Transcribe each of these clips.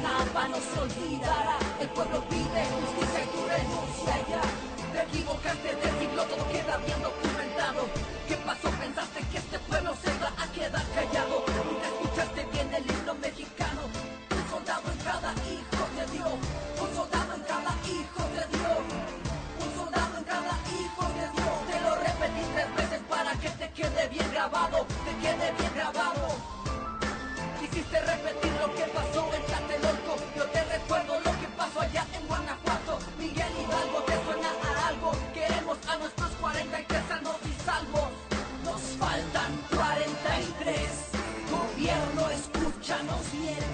Ayotzinapa no se olvidará. El pueblo pide justicia y tu renuncia ya. Te equivocaste del siglo, todo queda bien documentado. ¿Qué pasó? ¿Pensaste que este pueblo se va a quedar callado? Nunca escuchaste bien el himno mexicano. Un soldado en cada hijo de Dios. Un soldado en cada hijo de Dios. Un soldado en cada hijo de Dios. Te lo repetí 3 veces para que te quede bien grabado. Te quede bien grabado. Quisiste repetir lo que pasó en Tlatelolco. Yo te recuerdo lo que pasó allá en Guanajuato. Miguel Hidalgo, ¿te suena a algo? Queremos a nuestros 43 sanos y salvos. Nos faltan 43. Gobierno, escúchanos bien.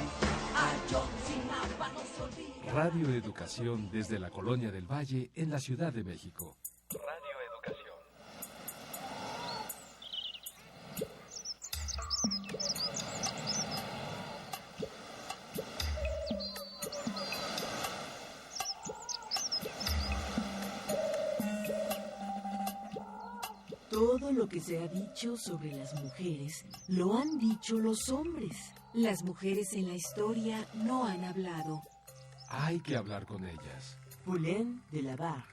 Ayotzinapa no se olvida. Radio Educación desde la Colonia del Valle en la Ciudad de México. Radio Educación. Todo lo que se ha dicho sobre las mujeres lo han dicho los hombres. Las mujeres en la historia no han hablado. Hay que hablar con ellas. Poulain de la Barre.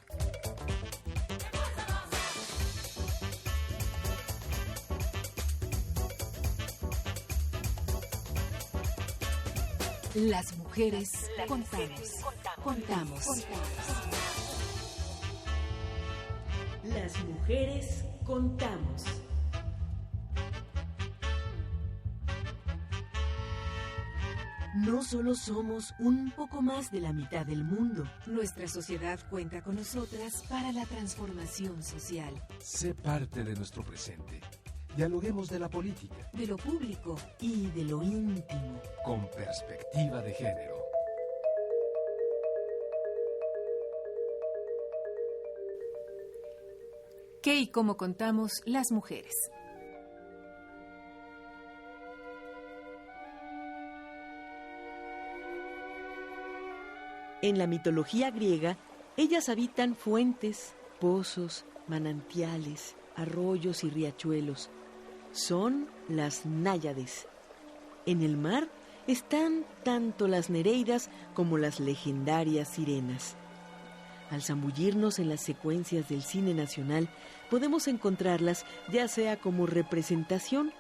Las mujeres contamos. Las mujeres contamos. No solo somos un poco más de la mitad del mundo. Nuestra sociedad cuenta con nosotras para la transformación social. Sé parte de nuestro presente. Dialoguemos de la política, De lo público y de lo íntimo. con perspectiva de género. ¿Qué y cómo contamos las mujeres? En la mitología griega, ellas habitan fuentes, pozos, manantiales, arroyos y riachuelos. Son las náyades. En el mar están tanto las nereidas como las legendarias sirenas. Al zambullirnos en las secuencias del cine nacional, podemos encontrarlas ya sea como representación,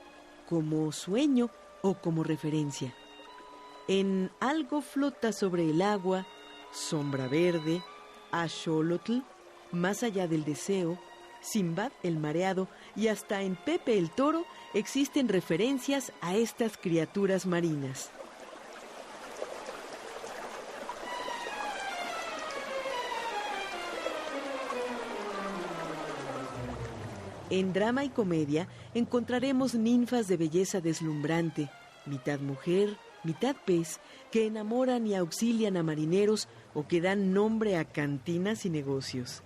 como sueño o como referencia. En Algo flota sobre el agua, Sombra Verde, Axolotl, Más allá del deseo, Simbad el mareado y hasta en Pepe el toro existen referencias a estas criaturas marinas. En drama y comedia encontraremos ninfas de belleza deslumbrante, mitad mujer, mitad pez, que enamoran y auxilian a marineros o que dan nombre a cantinas y negocios.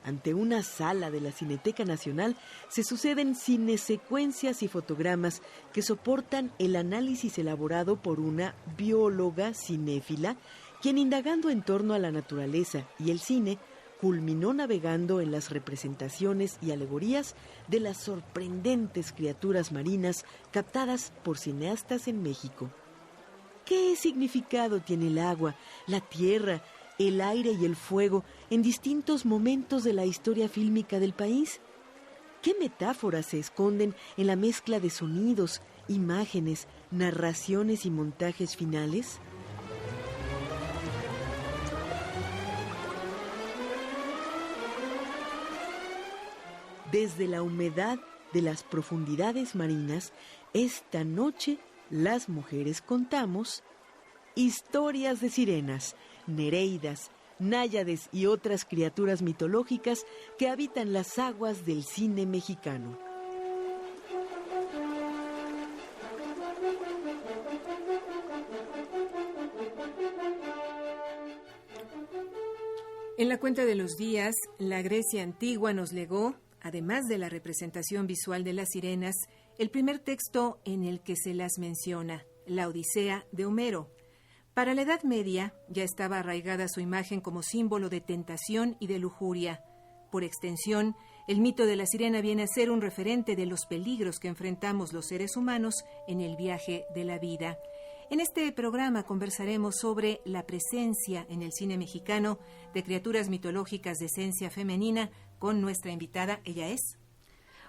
Ante una sala de la Cineteca Nacional se suceden cinesecuencias y fotogramas que soportan el análisis elaborado por una bióloga cinéfila, quien indagando en torno a la naturaleza y el cine, culminó navegando en las representaciones y alegorías de las sorprendentes criaturas marinas captadas por cineastas en México. ¿Qué significado tiene el agua, la tierra, el aire y el fuego en distintos momentos de la historia fílmica del país? ¿Qué metáforas se esconden en la mezcla de sonidos, imágenes, narraciones y montajes finales? Desde la humedad de las profundidades marinas, esta noche las mujeres contamos historias de sirenas, nereidas, náyades y otras criaturas mitológicas que habitan las aguas del cine mexicano. En la cuenta de los días, la Grecia antigua nos legó, además de la representación visual de las sirenas, el primer texto en el que se las menciona, la Odisea de Homero. Para la Edad Media ya estaba arraigada su imagen como símbolo de tentación y de lujuria. Por extensión, el mito de la sirena viene a ser un referente de los peligros que enfrentamos los seres humanos en el viaje de la vida. En este programa conversaremos sobre la presencia en el cine mexicano de criaturas mitológicas de esencia femenina con nuestra invitada. Ella es...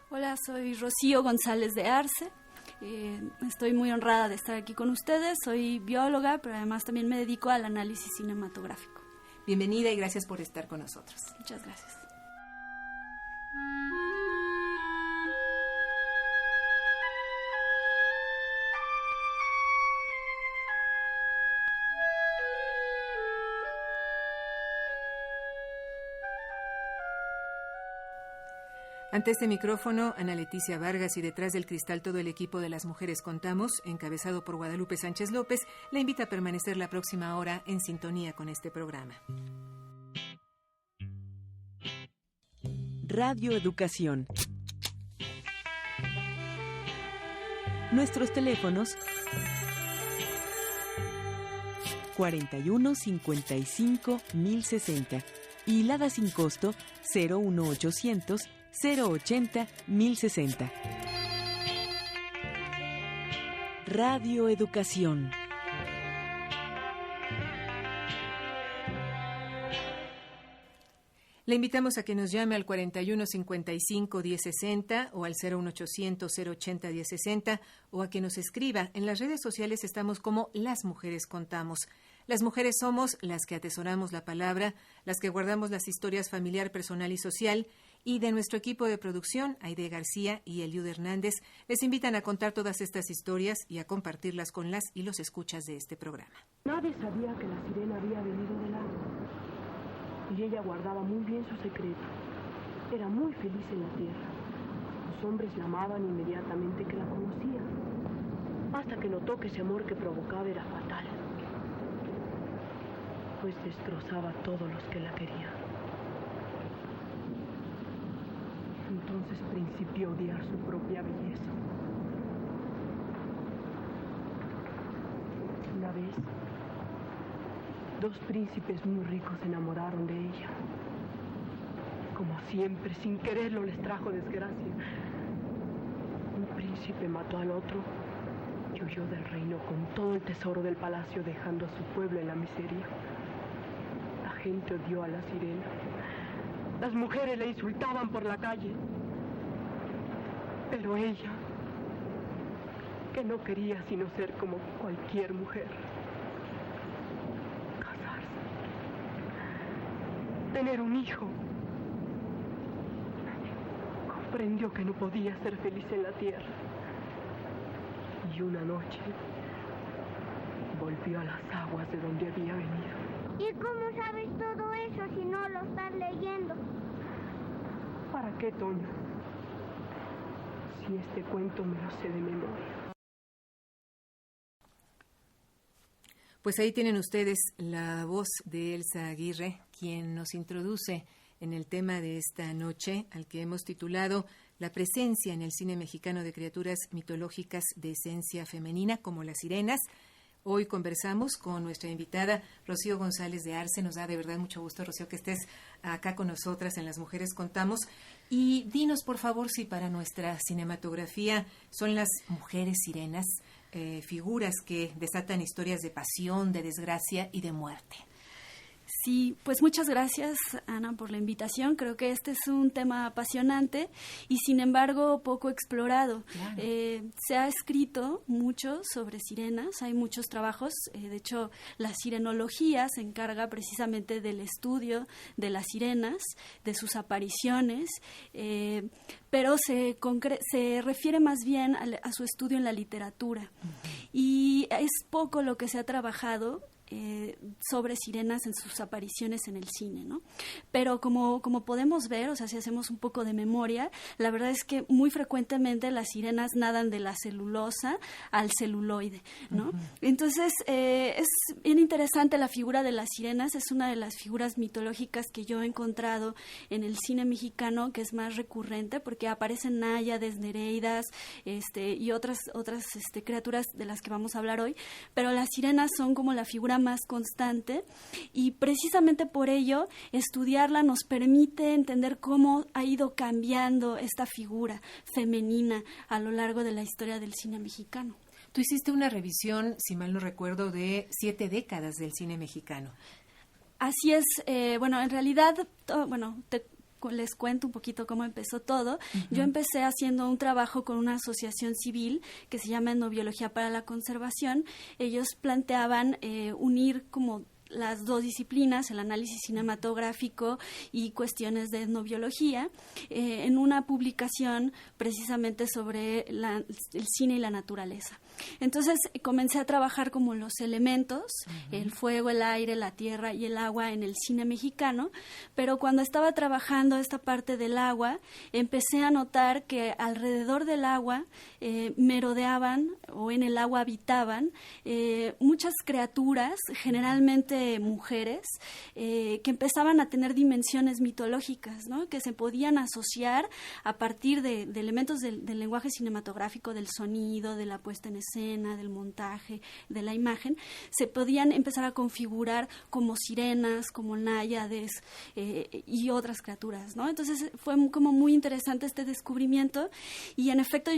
Hola, soy Rocío González de Arce. Estoy muy honrada de estar aquí con ustedes. Soy bióloga, pero además también me dedico al análisis cinematográfico. Bienvenida y gracias por estar con nosotros. Muchas gracias. Ante este micrófono, Ana Leticia Vargas, y detrás del cristal todo el equipo de Las Mujeres Contamos, encabezado por Guadalupe Sánchez López, le invita a permanecer la próxima hora en sintonía con este programa. Radio Educación. Nuestros teléfonos 41 55 1060 y Lada sin costo 01800 080 1060. Radio Educación. Le invitamos a que nos llame al 41 55 1060 o al 01800 080 1060 o a que nos escriba. En las redes sociales estamos como Las Mujeres Contamos. Las mujeres somos las que atesoramos la palabra, las que guardamos las historias familiar, personal y social. Y de nuestro equipo de producción, Aide García y Eliud Hernández, les invitan a contar todas estas historias y a compartirlas con las y los escuchas de este programa. Nadie sabía que la sirena había venido del agua, y ella guardaba muy bien su secreto. Era muy feliz en la tierra. Los hombres la amaban inmediatamente que la conocían, hasta que notó que ese amor que provocaba era fatal, pues destrozaba a todos los que la querían. Entonces principió a odiar su propia belleza. Una vez, dos príncipes muy ricos se enamoraron de ella. Como siempre, sin quererlo, les trajo desgracia. Un príncipe mató al otro y huyó del reino con todo el tesoro del palacio, dejando a su pueblo en la miseria. La gente odió a la sirena. Las mujeres le insultaban por la calle. Pero ella, que no quería sino ser como cualquier mujer, casarse, tener un hijo, comprendió que no podía ser feliz en la tierra. Y una noche volvió a las aguas de donde había venido. ¿Y cómo sabes todo eso si no lo estás leyendo? ¿Para qué, Toño? Si este cuento me lo sé de memoria. Pues ahí tienen ustedes la voz de Elsa Aguirre, quien nos introduce en el tema de esta noche, al que hemos titulado La presencia en el cine mexicano de criaturas mitológicas de esencia femenina, como las sirenas. Hoy conversamos con nuestra invitada Rocío González de Arce. Nos da de verdad mucho gusto, Rocío, que estés acá con nosotras en Las Mujeres Contamos. Y dinos, por favor, si para nuestra cinematografía son las mujeres sirenas figuras que desatan historias de pasión, de desgracia y de muerte. Sí, pues muchas gracias, Ana, por la invitación. Creo que este es un tema apasionante y, sin embargo, poco explorado. Claro. Se ha escrito mucho sobre sirenas, hay muchos trabajos. De hecho, la sirenología se encarga precisamente del estudio de las sirenas, de sus apariciones, pero se refiere más bien a su estudio en la literatura. Uh-huh. Y es poco lo que se ha trabajado sobre sirenas en sus apariciones en el cine, ¿no? Pero como podemos ver, o sea, si hacemos un poco de memoria, la verdad es que muy frecuentemente las sirenas nadan de la celulosa al celuloide, ¿no? Uh-huh. Entonces, es bien interesante la figura de las sirenas, es una de las figuras mitológicas que yo he encontrado en el cine mexicano, que es más recurrente, porque aparecen náyades, nereidas, y otras criaturas de las que vamos a hablar hoy, pero las sirenas son como la figura más constante, y precisamente por ello estudiarla nos permite entender cómo ha ido cambiando esta figura femenina a lo largo de la historia del cine mexicano. Tú hiciste una revisión, si mal no recuerdo, de 7 décadas del cine mexicano. Así es. Bueno, en realidad, les cuento un poquito cómo empezó todo. Uh-huh. Yo empecé haciendo un trabajo con una asociación civil que se llama Etnobiología para la Conservación. Ellos planteaban unir como las dos disciplinas, el análisis cinematográfico y cuestiones de etnobiología, en una publicación precisamente sobre el cine y la naturaleza. Entonces comencé a trabajar como los elementos, uh-huh. el fuego, el aire, la tierra y el agua en el cine mexicano, pero cuando estaba trabajando esta parte del agua, empecé a notar que alrededor del agua merodeaban o en el agua habitaban muchas criaturas, generalmente mujeres, que empezaban a tener dimensiones mitológicas, ¿no? Que se podían asociar a partir de elementos del lenguaje cinematográfico, del sonido, de la puesta en escena, del montaje, de la imagen, se podían empezar a configurar como sirenas, como náyades y otras criaturas, ¿no? Entonces fue como muy interesante este descubrimiento y en efecto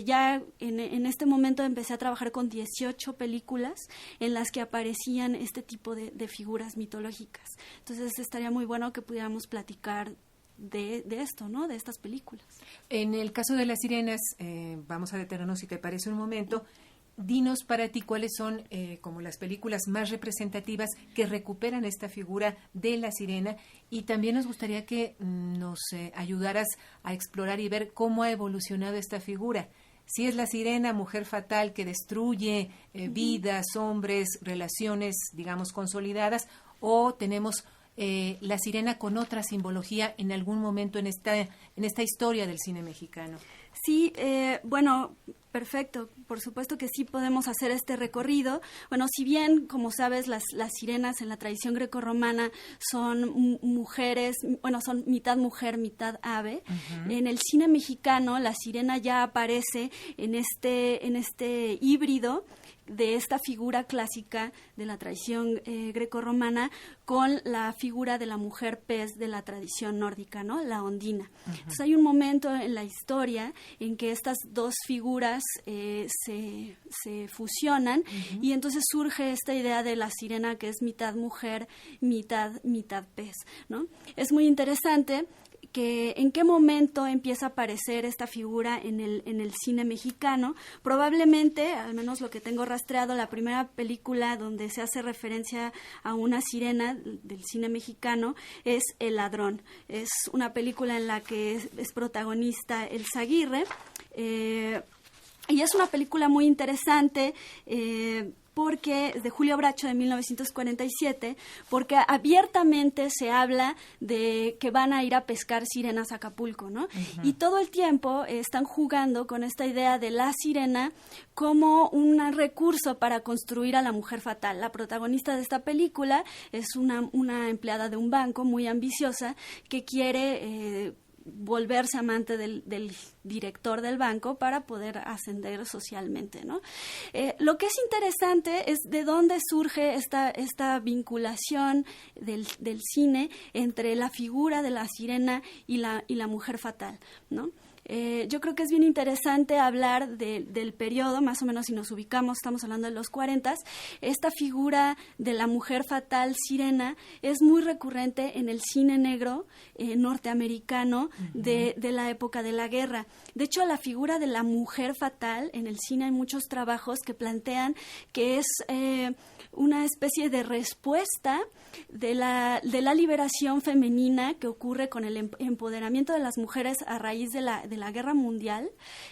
ya en este momento empecé a trabajar con 18 películas en las que aparecían este tipo de figuras mitológicas. Entonces estaría muy bueno que pudiéramos platicar de esto, ¿no? De estas películas. En el caso de las sirenas, vamos a detenernos, si te parece un momento. Dinos para ti cuáles son como las películas más representativas que recuperan esta figura de la sirena, y también nos gustaría que nos ayudaras a explorar y ver cómo ha evolucionado esta figura. Si es la sirena, mujer fatal que destruye vidas, hombres, relaciones, digamos, consolidadas, o tenemos la sirena con otra simbología en algún momento en esta historia del cine mexicano. Sí, bueno, perfecto. Por supuesto que sí podemos hacer este recorrido. Bueno, si bien, como sabes, las sirenas en la tradición grecorromana son mujeres, bueno, son mitad mujer, mitad ave. Uh-huh. En el cine mexicano, la sirena ya aparece en este híbrido de esta figura clásica de la tradición grecorromana con la figura de la mujer pez de la tradición nórdica, ¿no? La ondina. Uh-huh. Entonces hay un momento en la historia en que estas dos figuras se fusionan, uh-huh. y entonces surge esta idea de la sirena que es mitad mujer, mitad pez, ¿no? Es muy interesante que en qué momento empieza a aparecer esta figura en el cine mexicano. Probablemente, al menos lo que tengo rastreado, la primera película donde se hace referencia a una sirena del cine mexicano es El ladrón. Es una película en la que es protagonista Elsa Aguirre, y es una película muy interesante, porque es de Julio Bracho de 1947, porque abiertamente se habla de que van a ir a pescar sirenas a Acapulco, ¿no? Uh-huh. Y todo el tiempo están jugando con esta idea de la sirena como un recurso para construir a la mujer fatal. La protagonista de esta película es una empleada de un banco muy ambiciosa que quiere volverse amante del director del banco para poder ascender socialmente, ¿no? Lo que es interesante es de dónde surge esta vinculación del cine entre la figura de la sirena y la mujer fatal, ¿no? Yo creo que es bien interesante hablar del periodo, más o menos si nos ubicamos, estamos hablando de los 40, esta figura de la mujer fatal sirena es muy recurrente en el cine negro norteamericano uh-huh. de la época de la guerra. De hecho, la figura de la mujer fatal en el cine hay muchos trabajos que plantean que es una especie de respuesta de la liberación femenina que ocurre con el empoderamiento de las mujeres a raíz de la guerra mundial,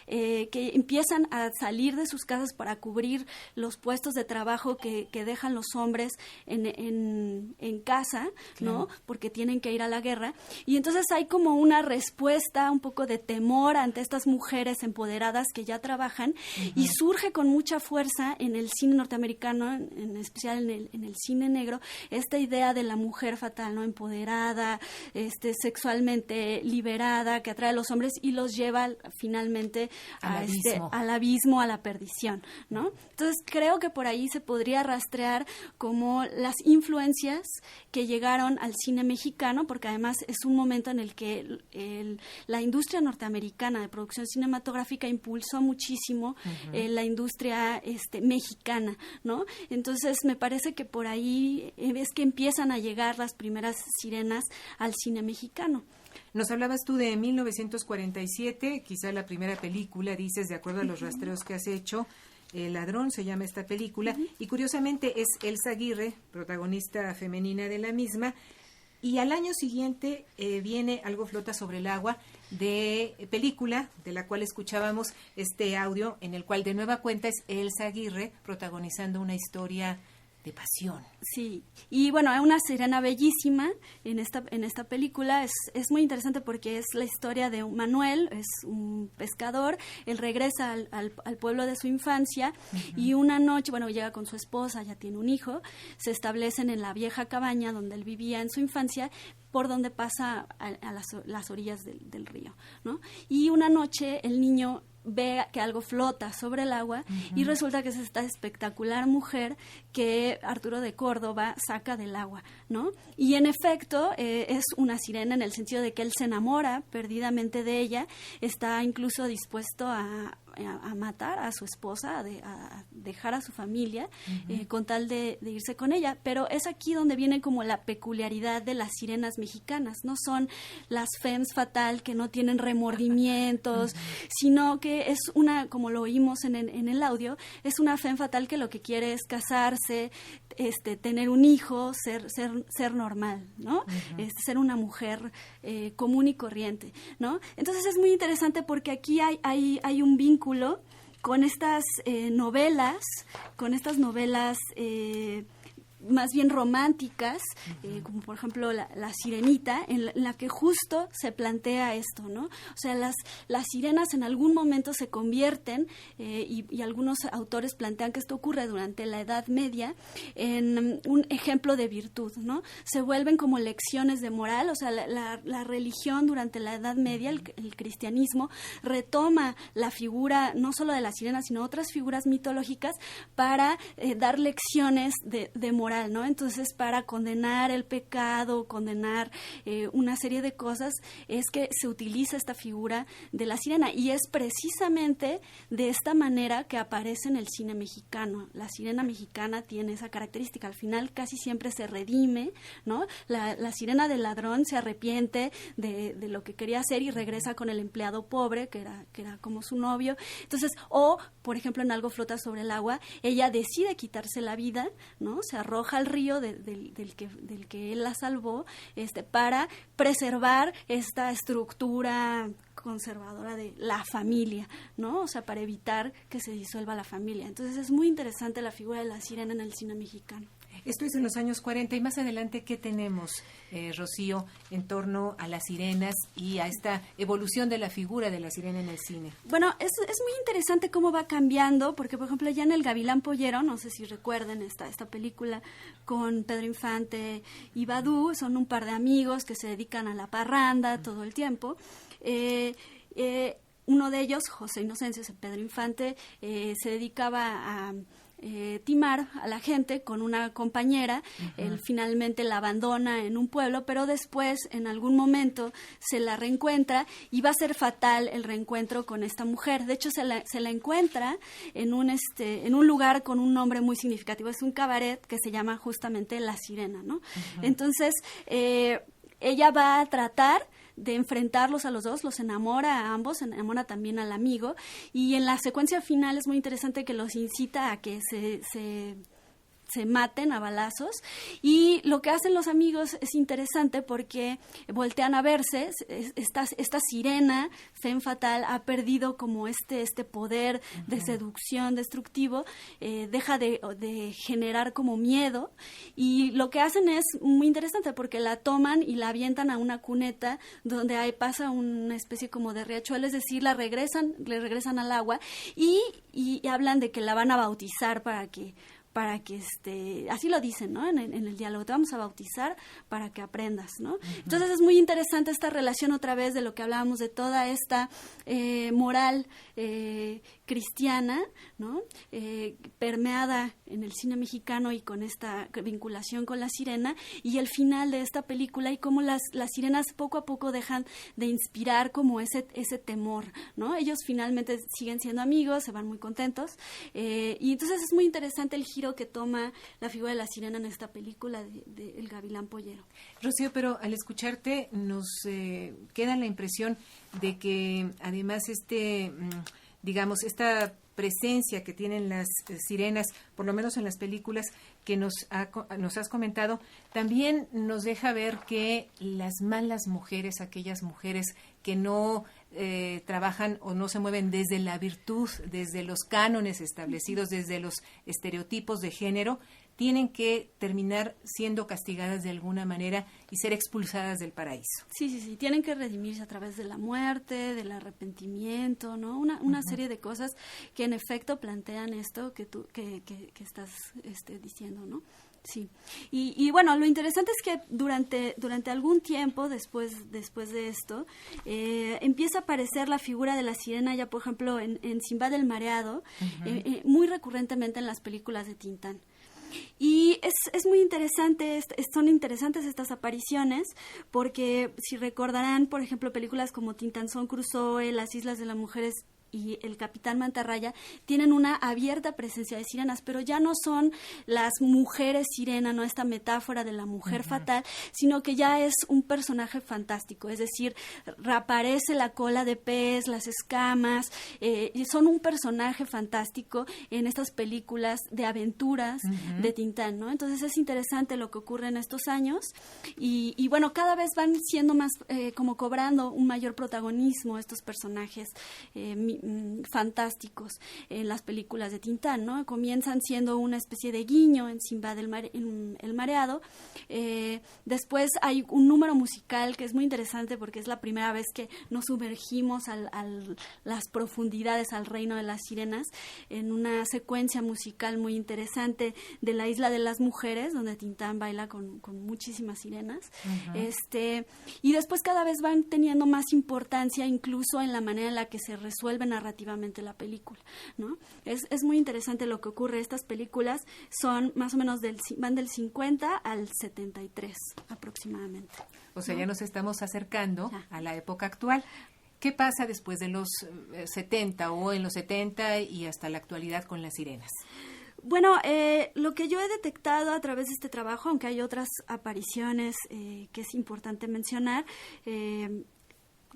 que empiezan a salir de sus casas para cubrir los puestos de trabajo que dejan los hombres en casa, claro. ¿no? Porque tienen que ir a la guerra. Y entonces hay como una respuesta, un poco de temor ante estas mujeres empoderadas que ya trabajan, uh-huh. y surge con mucha fuerza en el cine norteamericano, en especial en el cine negro, esta idea de la mujer fatal, ¿no? Empoderada, sexualmente liberada, que atrae a los hombres y los lleva finalmente al abismo, a la perdición, ¿no? Entonces creo que por ahí se podría rastrear como las influencias que llegaron al cine mexicano, porque además es un momento en el que la industria norteamericana de producción cinematográfica impulsó muchísimo la industria mexicana, ¿no? Entonces me parece que por ahí es que empiezan a llegar las primeras sirenas al cine mexicano. Nos hablabas tú de 1947, quizá la primera película, dices, de acuerdo a los rastreos que has hecho, El ladrón se llama esta película, y curiosamente es Elsa Aguirre, protagonista femenina de la misma, y al año siguiente viene Algo flota sobre el agua, de película, de la cual escuchábamos este audio, en el cual de nueva cuenta es Elsa Aguirre protagonizando una historia de pasión. Sí, y bueno, hay una sirena bellísima en esta película, es muy interesante porque es la historia de Manuel, es un pescador, él regresa al pueblo de su infancia y una noche, bueno, llega con su esposa, ya tiene un hijo, se establecen en la vieja cabaña donde él vivía en su infancia, por donde pasa a las orillas del río, ¿no? Y una noche el niño ve que algo flota sobre el agua y resulta que es esta espectacular mujer que Arturo de Córdoba saca del agua, ¿no? Y en efecto es una sirena en el sentido de que él se enamora perdidamente de ella, está incluso dispuesto a matar a su esposa, a dejar a su familia con tal de irse con ella, pero es aquí donde viene como la peculiaridad de las sirenas mexicanas, no son las femmes fatal que no tienen remordimientos, sino que es una, como lo oímos en el audio, es una femme fatal que lo que quiere es casarse, tener un hijo, ser normal, ¿no? Ser una mujer común y corriente, ¿no? Entonces es muy interesante porque aquí hay un vínculo con estas novelas, más bien románticas, como por ejemplo la Sirenita, en la que justo se plantea esto, ¿no? O sea, las sirenas en algún momento se convierten, y algunos autores plantean que esto ocurre durante la Edad Media, en un ejemplo de virtud, ¿no? Se vuelven como lecciones de moral, o sea, la religión durante la Edad Media, el cristianismo, retoma la figura no solo de la sirena, sino otras figuras mitológicas para dar lecciones de moral, ¿no? Entonces, para condenar el pecado, condenar una serie de cosas, es que se utiliza esta figura de la sirena, y es precisamente de esta manera que aparece en el cine mexicano. La sirena mexicana tiene esa característica, al final casi siempre se redime, ¿no? La sirena del ladrón se arrepiente de lo que quería hacer y regresa con el empleado pobre, que era como su novio. Entonces, o, por ejemplo, en Algo flota sobre el agua, ella decide quitarse la vida, ¿no? Se arroja al río del que él la salvó, para preservar esta estructura conservadora de la familia, ¿no? O sea, para evitar que se disuelva la familia. Entonces es muy interesante la figura de la sirena en el cine mexicano. Esto es en los años 40 y más adelante, ¿qué tenemos, Rocío, en torno a las sirenas y a esta evolución de la figura de la sirena en el cine? Bueno, es muy interesante cómo va cambiando, porque por ejemplo ya en El Gavilán Pollero, no sé si recuerden esta película con Pedro Infante y Badú, son un par de amigos que se dedican a la parranda todo el tiempo. Uno de ellos, José Inocencio, Pedro Infante, se dedicaba a timar a la gente con una compañera. Él finalmente la abandona en un pueblo, pero después en algún momento se la reencuentra y va a ser fatal el reencuentro con esta mujer. De hecho se la encuentra en un lugar con un nombre muy significativo, es un cabaret que se llama justamente La Sirena, ¿no? Entonces ella va a tratar de enfrentarlos a los dos, los enamora a ambos, enamora también al amigo, y en la secuencia final es muy interesante que los incita a que se maten a balazos, y lo que hacen los amigos es interesante porque voltean a verse. Esta sirena femme fatal ha perdido como este poder de seducción destructivo, deja de generar como miedo, y lo que hacen es muy interesante porque la toman y la avientan a una cuneta donde ahí pasa una especie como de riachuelo, es decir, le regresan al agua y hablan de que la van a bautizar para que para que así lo dicen, ¿no? En el diálogo, te vamos a bautizar para que aprendas, ¿no? Uh-huh. Entonces es muy interesante esta relación otra vez de lo que hablábamos de toda esta moral cristiana, ¿no? Permeada en el cine mexicano y con esta vinculación con la sirena, y el final de esta película y cómo las sirenas poco a poco dejan de inspirar como ese temor, ¿no? Ellos finalmente siguen siendo amigos, se van muy contentos, y entonces es muy interesante el giro que toma la figura de la sirena en esta película de El Gavilán Pollero. Rocío, pero al escucharte nos queda la impresión de que además digamos, esta presencia que tienen las sirenas, por lo menos en las películas que nos has comentado, también nos deja ver que las malas mujeres, aquellas mujeres que no trabajan o no se mueven desde la virtud, desde los cánones establecidos, desde los estereotipos de género, tienen que terminar siendo castigadas de alguna manera y ser expulsadas del paraíso. Sí, tienen que redimirse a través de la muerte, del arrepentimiento, ¿no? Una serie de cosas que en efecto plantean esto que tú que estás diciendo, ¿no? Sí. Y bueno, lo interesante es que durante algún tiempo después de esto empieza a aparecer la figura de la sirena ya, por ejemplo, en Simbad el Mareado, muy recurrentemente en las películas de Tintán. Y es muy interesante, son interesantes estas apariciones, porque si recordarán, por ejemplo, películas como Tintanzón Crusoe, Las Islas de las Mujeres y El Capitán Mantarraya tienen una abierta presencia de sirenas, pero ya no son las mujeres sirena, no esta metáfora de la mujer fatal, sino que ya es un personaje fantástico, es decir, reaparece la cola de pez, las escamas, y son un personaje fantástico en estas películas de aventuras de Tintán, ¿no? Entonces es interesante lo que ocurre en estos años y bueno, cada vez van siendo más, como cobrando un mayor protagonismo estos personajes fantásticos en las películas de Tintán, ¿no? Comienzan siendo una especie de guiño en Simbad el Mareado. Después hay un número musical que es muy interesante porque es la primera vez que nos sumergimos a las profundidades, al reino de las sirenas, en una secuencia musical muy interesante de la Isla de las Mujeres, donde Tintán baila con muchísimas sirenas. Y después cada vez van teniendo más importancia incluso en la manera en la que se resuelve narrativamente la película, ¿no? Es muy interesante lo que ocurre. Estas películas son más o menos van del 50 al 73 aproximadamente. O sea, ¿no? Ya nos estamos acercando a la época actual. ¿Qué pasa después de los 70 o en los 70 y hasta la actualidad con las sirenas? Bueno, lo que yo he detectado a través de este trabajo, aunque hay otras apariciones que es importante mencionar,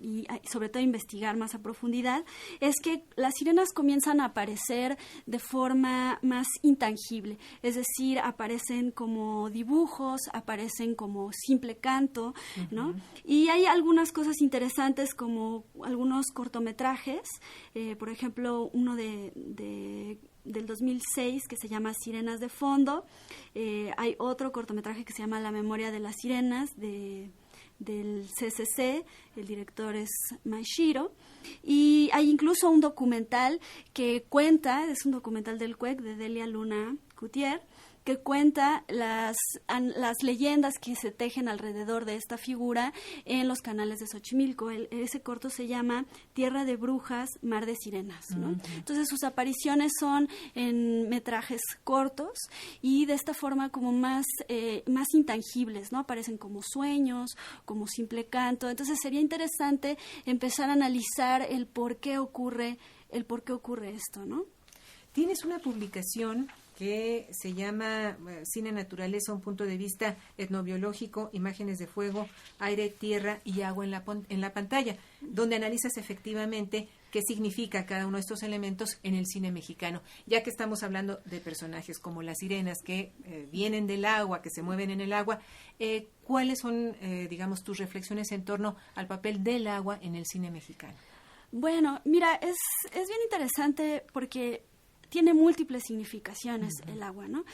y sobre todo investigar más a profundidad, es que las sirenas comienzan a aparecer de forma más intangible, es decir, aparecen como dibujos, aparecen como simple canto, ¿no? Y hay algunas cosas interesantes como algunos cortometrajes, por ejemplo, uno del 2006 que se llama Sirenas de Fondo, hay otro cortometraje que se llama La Memoria de las Sirenas del CCC, el director es Maishiro, y hay incluso un documental que cuenta, es un documental del CUEC de Delia Luna Cutier, que cuenta las leyendas que se tejen alrededor de esta figura en los canales de Xochimilco. Ese corto se llama Tierra de Brujas, Mar de Sirenas, ¿no? Entonces sus apariciones son en metrajes cortos y de esta forma como más intangibles, ¿no? Aparecen como sueños, como simple canto. Entonces sería interesante empezar a analizar el por qué ocurre esto, ¿no? Tienes una publicación que se llama Cine Naturaleza, un punto de vista etnobiológico, imágenes de fuego, aire, tierra y agua en la pantalla, donde analizas efectivamente qué significa cada uno de estos elementos en el cine mexicano. Ya que estamos hablando de personajes como las sirenas que vienen del agua, que se mueven en el agua, ¿cuáles son, digamos, tus reflexiones en torno al papel del agua en el cine mexicano? Bueno, mira, es bien interesante porque tiene múltiples significaciones el agua, ¿no?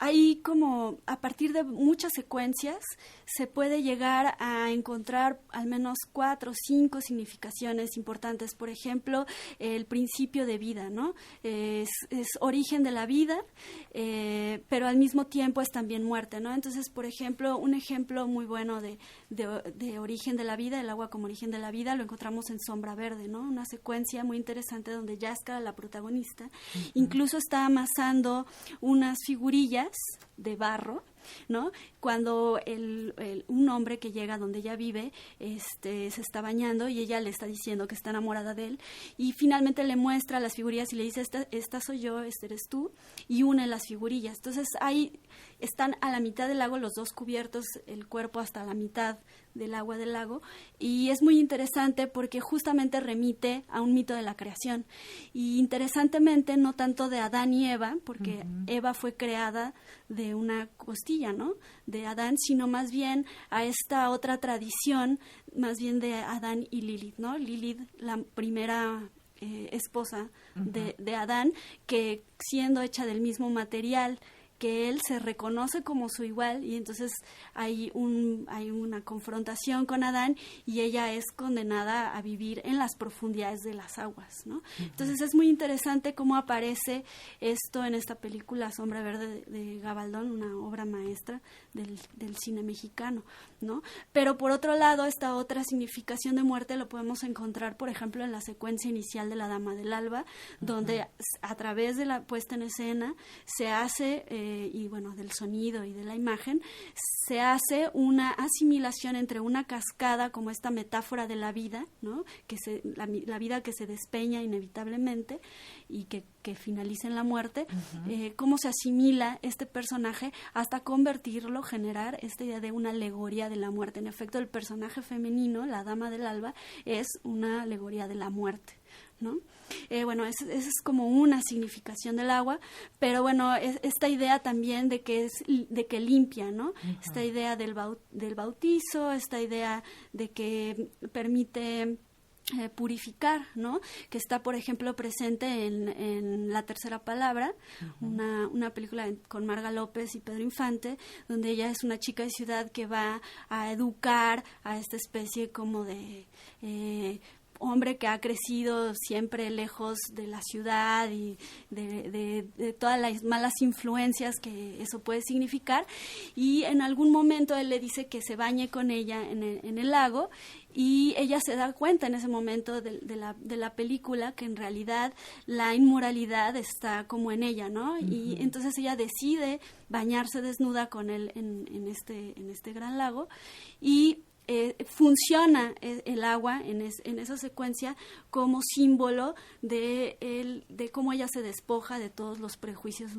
Hay como, a partir de muchas secuencias, se puede llegar a encontrar al menos 4 o 5 significaciones importantes. Por ejemplo, el principio de vida, ¿no? Es origen de la vida, pero al mismo tiempo es también muerte, ¿no? Entonces, por ejemplo, un ejemplo muy bueno de origen de la vida, el agua como origen de la vida, lo encontramos en Sombra Verde, ¿no? Una secuencia muy interesante donde Yaska, la protagonista, incluso está amasando unas figurillas de barro, ¿no? Cuando un hombre que llega donde ella vive se está bañando y ella le está diciendo que está enamorada de él, y finalmente le muestra las figurillas y le dice, esta soy yo, este eres tú, y une las figurillas. Entonces ahí están a la mitad del lago los dos cubiertos, el cuerpo hasta la mitad del agua del lago, y es muy interesante porque justamente remite a un mito de la creación, y interesantemente no tanto de Adán y Eva, porque Eva fue creada de una costilla, ¿no?, de Adán, sino más bien a esta otra tradición, más bien de Adán y Lilith, ¿no? Lilith, la primera esposa de Adán, que siendo hecha del mismo material que él, se reconoce como su igual, y entonces hay una confrontación con Adán y ella es condenada a vivir en las profundidades de las aguas, ¿no? Entonces es muy interesante cómo aparece esto en esta película Sombra Verde de Gabaldón, una obra maestra del cine mexicano, ¿no? Pero por otro lado, esta otra significación de muerte lo podemos encontrar, por ejemplo, en la secuencia inicial de La Dama del Alba, donde a través de la puesta en escena se hace y bueno, del sonido y de la imagen, se hace una asimilación entre una cascada como esta metáfora de la vida, ¿no? La vida que se despeña inevitablemente y que finaliza en la muerte, cómo se asimila este personaje hasta convertirlo, generar esta idea de una alegoría de la muerte. En efecto, el personaje femenino, la Dama del Alba, es una alegoría de la muerte, ¿no? Bueno, esa es como una significación del agua, pero bueno, esta idea también de que limpia, ¿no? Esta idea del bautizo, esta idea de que permite purificar, ¿no? Que está, por ejemplo, presente en La Tercera Palabra, una película con Marga López y Pedro Infante, donde ella es una chica de ciudad que va a educar a esta especie como de hombre que ha crecido siempre lejos de la ciudad y de todas las malas influencias que eso puede significar, y en algún momento él le dice que se bañe con ella en el lago, y ella se da cuenta en ese momento de la película que en realidad la inmoralidad está como en ella, ¿no? Y entonces ella decide bañarse desnuda con él en este gran lago, y funciona el agua en esa secuencia como símbolo de cómo ella se despoja de todos los prejuicios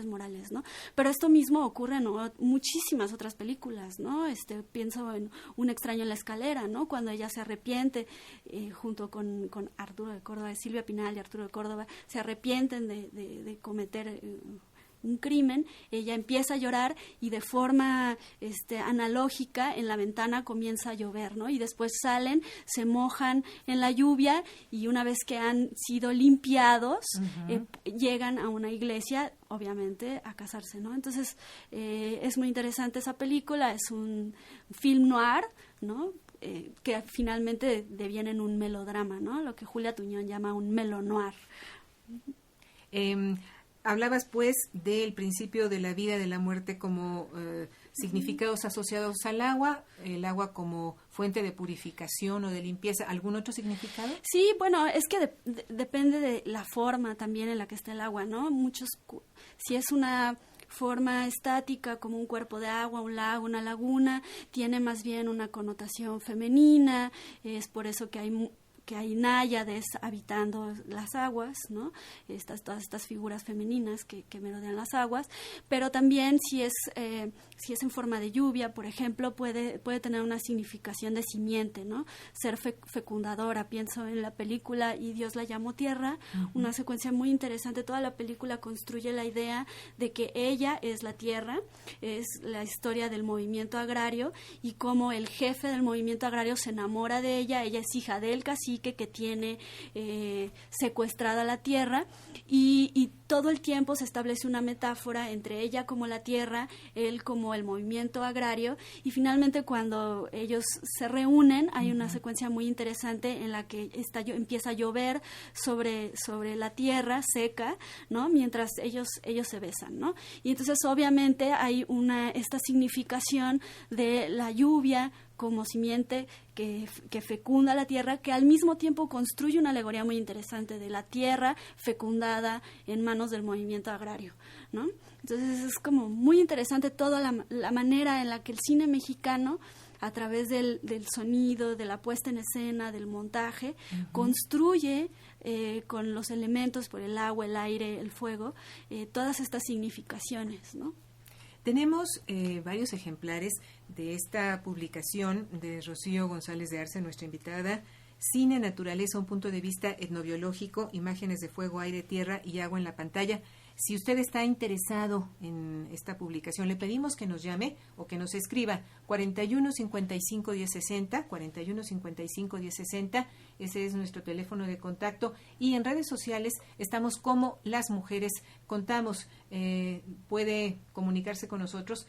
morales, ¿no? Pero esto mismo ocurre en muchísimas otras películas, ¿no? Pienso en Un extraño en la escalera, ¿no? Cuando ella se arrepiente junto con Arturo de Córdoba, Silvia Pinal y Arturo de Córdoba, se arrepienten de cometer un crimen, ella empieza a llorar y de forma analógica en la ventana comienza a llover, ¿no? Y después salen, se mojan en la lluvia, y una vez que han sido limpiados, llegan a una iglesia, obviamente, a casarse, ¿no? Entonces, es muy interesante esa película, es un film noir, ¿no? Que finalmente deviene en un melodrama, ¿no? Lo que Julia Tuñón llama un melonoir. Hablabas, pues, del principio de la vida y de la muerte como significados asociados al agua, el agua como fuente de purificación o de limpieza. ¿Algún otro significado? Sí, bueno, es que depende de la forma también en la que está el agua, ¿no? Si es una forma estática como un cuerpo de agua, un lago, una laguna, tiene más bien una connotación femenina, es por eso que hay náyades habitando las aguas, ¿no? Todas estas figuras femeninas que merodean las aguas, pero también si es en forma de lluvia, por ejemplo, puede tener una significación de simiente, ¿no? Ser fecundadora. Pienso en la película Y Dios la llamó tierra, una secuencia muy interesante. Toda la película construye la idea de que ella es la tierra, es la historia del movimiento agrario y cómo el jefe del movimiento agrario se enamora de ella es hija del cacique, cacique que tiene secuestrada la tierra, y todo el tiempo se establece una metáfora entre ella como la tierra, él como el movimiento agrario, y finalmente cuando ellos se reúnen hay una secuencia muy interesante en la que empieza a llover sobre la tierra seca, ¿no? Mientras ellos se besan, ¿no? Y entonces obviamente hay esta significación de la lluvia como simiente que fecunda la tierra, que al mismo tiempo construye una alegoría muy interesante de la tierra fecundada en manos del movimiento agrario, ¿no? Entonces es como muy interesante toda la manera en la que el cine mexicano, a través del sonido, de la puesta en escena, del montaje, construye con los elementos, por el agua, el aire, el fuego, todas estas significaciones, ¿no? Tenemos varios ejemplares de esta publicación de Rocío González de Arce, nuestra invitada. Cine, naturaleza, un punto de vista etnobiológico, imágenes de fuego, aire, tierra y agua en la pantalla. Si usted está interesado en esta publicación, le pedimos que nos llame o que nos escriba 41 55 10 60, 41 55 10 60, ese es nuestro teléfono de contacto, y en redes sociales estamos como Las Mujeres Contamos. Puede comunicarse con nosotros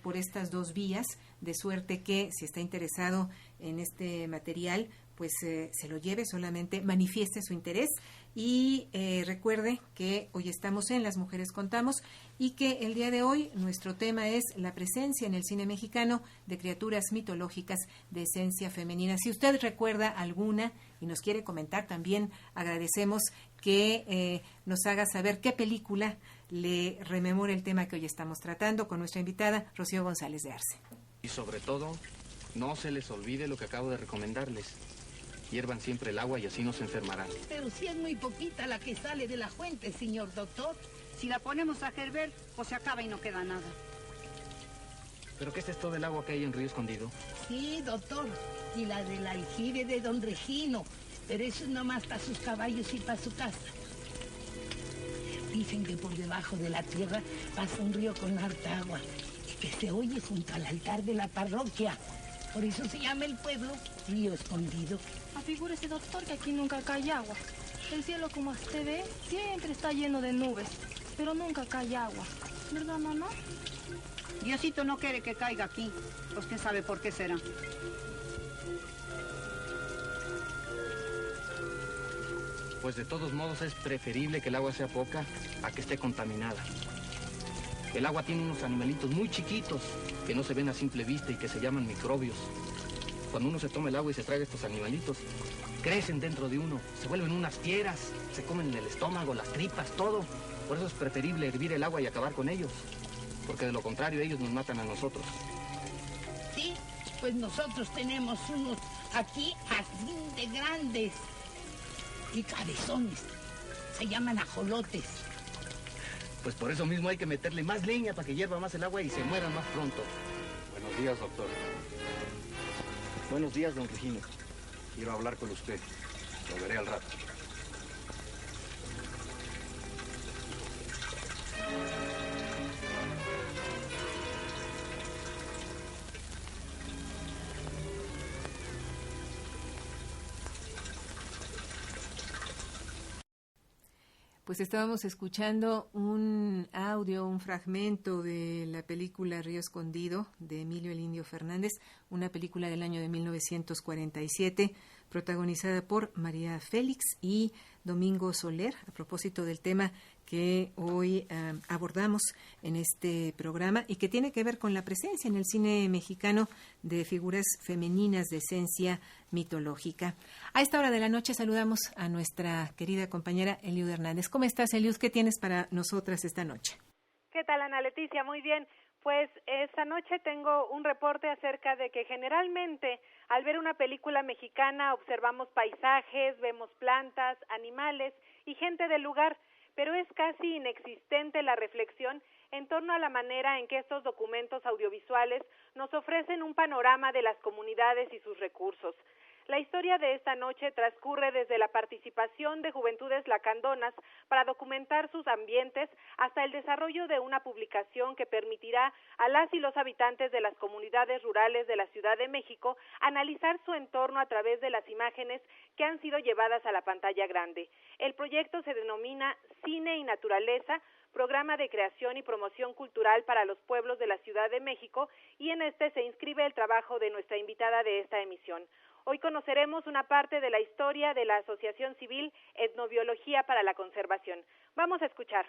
por estas dos vías, de suerte que si está interesado en este material, pues se lo lleve, solamente manifieste su interés. Y recuerde que hoy estamos en Las Mujeres Contamos y que el día de hoy nuestro tema es la presencia en el cine mexicano de criaturas mitológicas de esencia femenina. Si usted recuerda alguna y nos quiere comentar también, agradecemos que nos haga saber qué película le rememora el tema que hoy estamos tratando con nuestra invitada Rocío González de Arce. Y sobre todo, no se les olvide lo que acabo de recomendarles. Hiervan siempre el agua y así no se enfermarán. Pero si es muy poquita la que sale de la fuente, señor doctor. Si la ponemos a hervir, pues se acaba y no queda nada. ¿Pero qué es esto del agua que hay en Río Escondido? Sí, doctor. Y la del aljibe de don Regino. Pero eso es nomás para sus caballos y para su casa. Dicen que por debajo de la tierra pasa un río con harta agua y que se oye junto al altar de la parroquia. Por eso se llama el pueblo Río Escondido. Afigúrese, doctor, que aquí nunca cae agua. El cielo, como usted ve, siempre está lleno de nubes, pero nunca cae agua. ¿Verdad, mamá? Diosito no quiere que caiga aquí. Pues quién sabe por qué será. Pues de todos modos es preferible que el agua sea poca a que esté contaminada. El agua tiene unos animalitos muy chiquitos que no se ven a simple vista y que se llaman microbios. Cuando uno se toma el agua y se traga estos animalitos, crecen dentro de uno, se vuelven unas fieras, se comen el estómago, las tripas, todo. Por eso es preferible hervir el agua y acabar con ellos, porque de lo contrario ellos nos matan a nosotros. Sí, pues nosotros tenemos unos aquí así de grandes y cabezones. Se llaman ajolotes. Pues por eso mismo hay que meterle más leña para que hierva más el agua y se mueran más pronto. Buenos días, doctor. Buenos días, don Regino. Quiero hablar con usted. Lo veré al rato. Pues estábamos escuchando un audio, un fragmento de la película Río Escondido de Emilio el Indio Fernández, una película del año de 1947, protagonizada por María Félix y Domingo Soler, a propósito del tema que hoy abordamos en este programa y que tiene que ver con la presencia en el cine mexicano de figuras femeninas de esencia mitológica. A esta hora de la noche saludamos a nuestra querida compañera Eliud Hernández. ¿Cómo estás, Eliud? ¿Qué tienes para nosotras esta noche? ¿Qué tal, Ana Leticia? Muy bien. Pues esta noche tengo un reporte acerca de que generalmente al ver una película mexicana observamos paisajes, vemos plantas, animales y gente del lugar, pero es casi inexistente la reflexión en torno a la manera en que estos documentos audiovisuales nos ofrecen un panorama de las comunidades y sus recursos. La historia de esta noche transcurre desde la participación de Juventudes Lacandonas para documentar sus ambientes hasta el desarrollo de una publicación que permitirá a las y los habitantes de las comunidades rurales de la Ciudad de México analizar su entorno a través de las imágenes que han sido llevadas a la pantalla grande. El proyecto se denomina Cine y Naturaleza, programa de creación y promoción cultural para los pueblos de la Ciudad de México, y en este se inscribe el trabajo de nuestra invitada de esta emisión. Hoy conoceremos una parte de la historia de la Asociación Civil Etnobiología para la Conservación. Vamos a escuchar.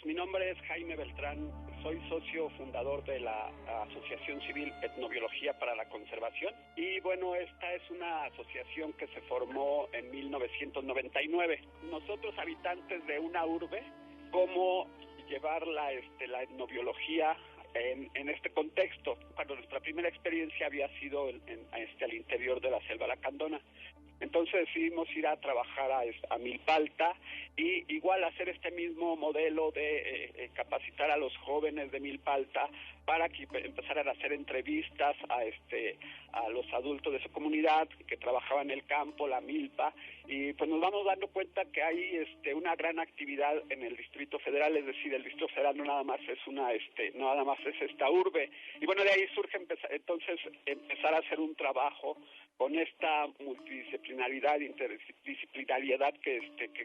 Mi nombre es Jaime Beltrán, soy socio fundador de la Asociación Civil Etnobiología para la Conservación y bueno, esta es una asociación que se formó en 1999. Nosotros, habitantes de una urbe, cómo llevar la etnobiología en este contexto, cuando nuestra primera experiencia había sido al interior de la selva lacandona. Entonces decidimos ir a trabajar a Milpalta y igual hacer este mismo modelo de capacitar a los jóvenes de Milpalta para que empezaran a hacer entrevistas a los adultos de su comunidad que trabajaban en el campo, la milpa, y pues nos vamos dando cuenta que hay una gran actividad en el Distrito Federal, es decir, el Distrito Federal no nada más es esta urbe, y bueno, de ahí surge empezar a hacer un trabajo con esta multidisciplinaridad, interdisciplinariedad que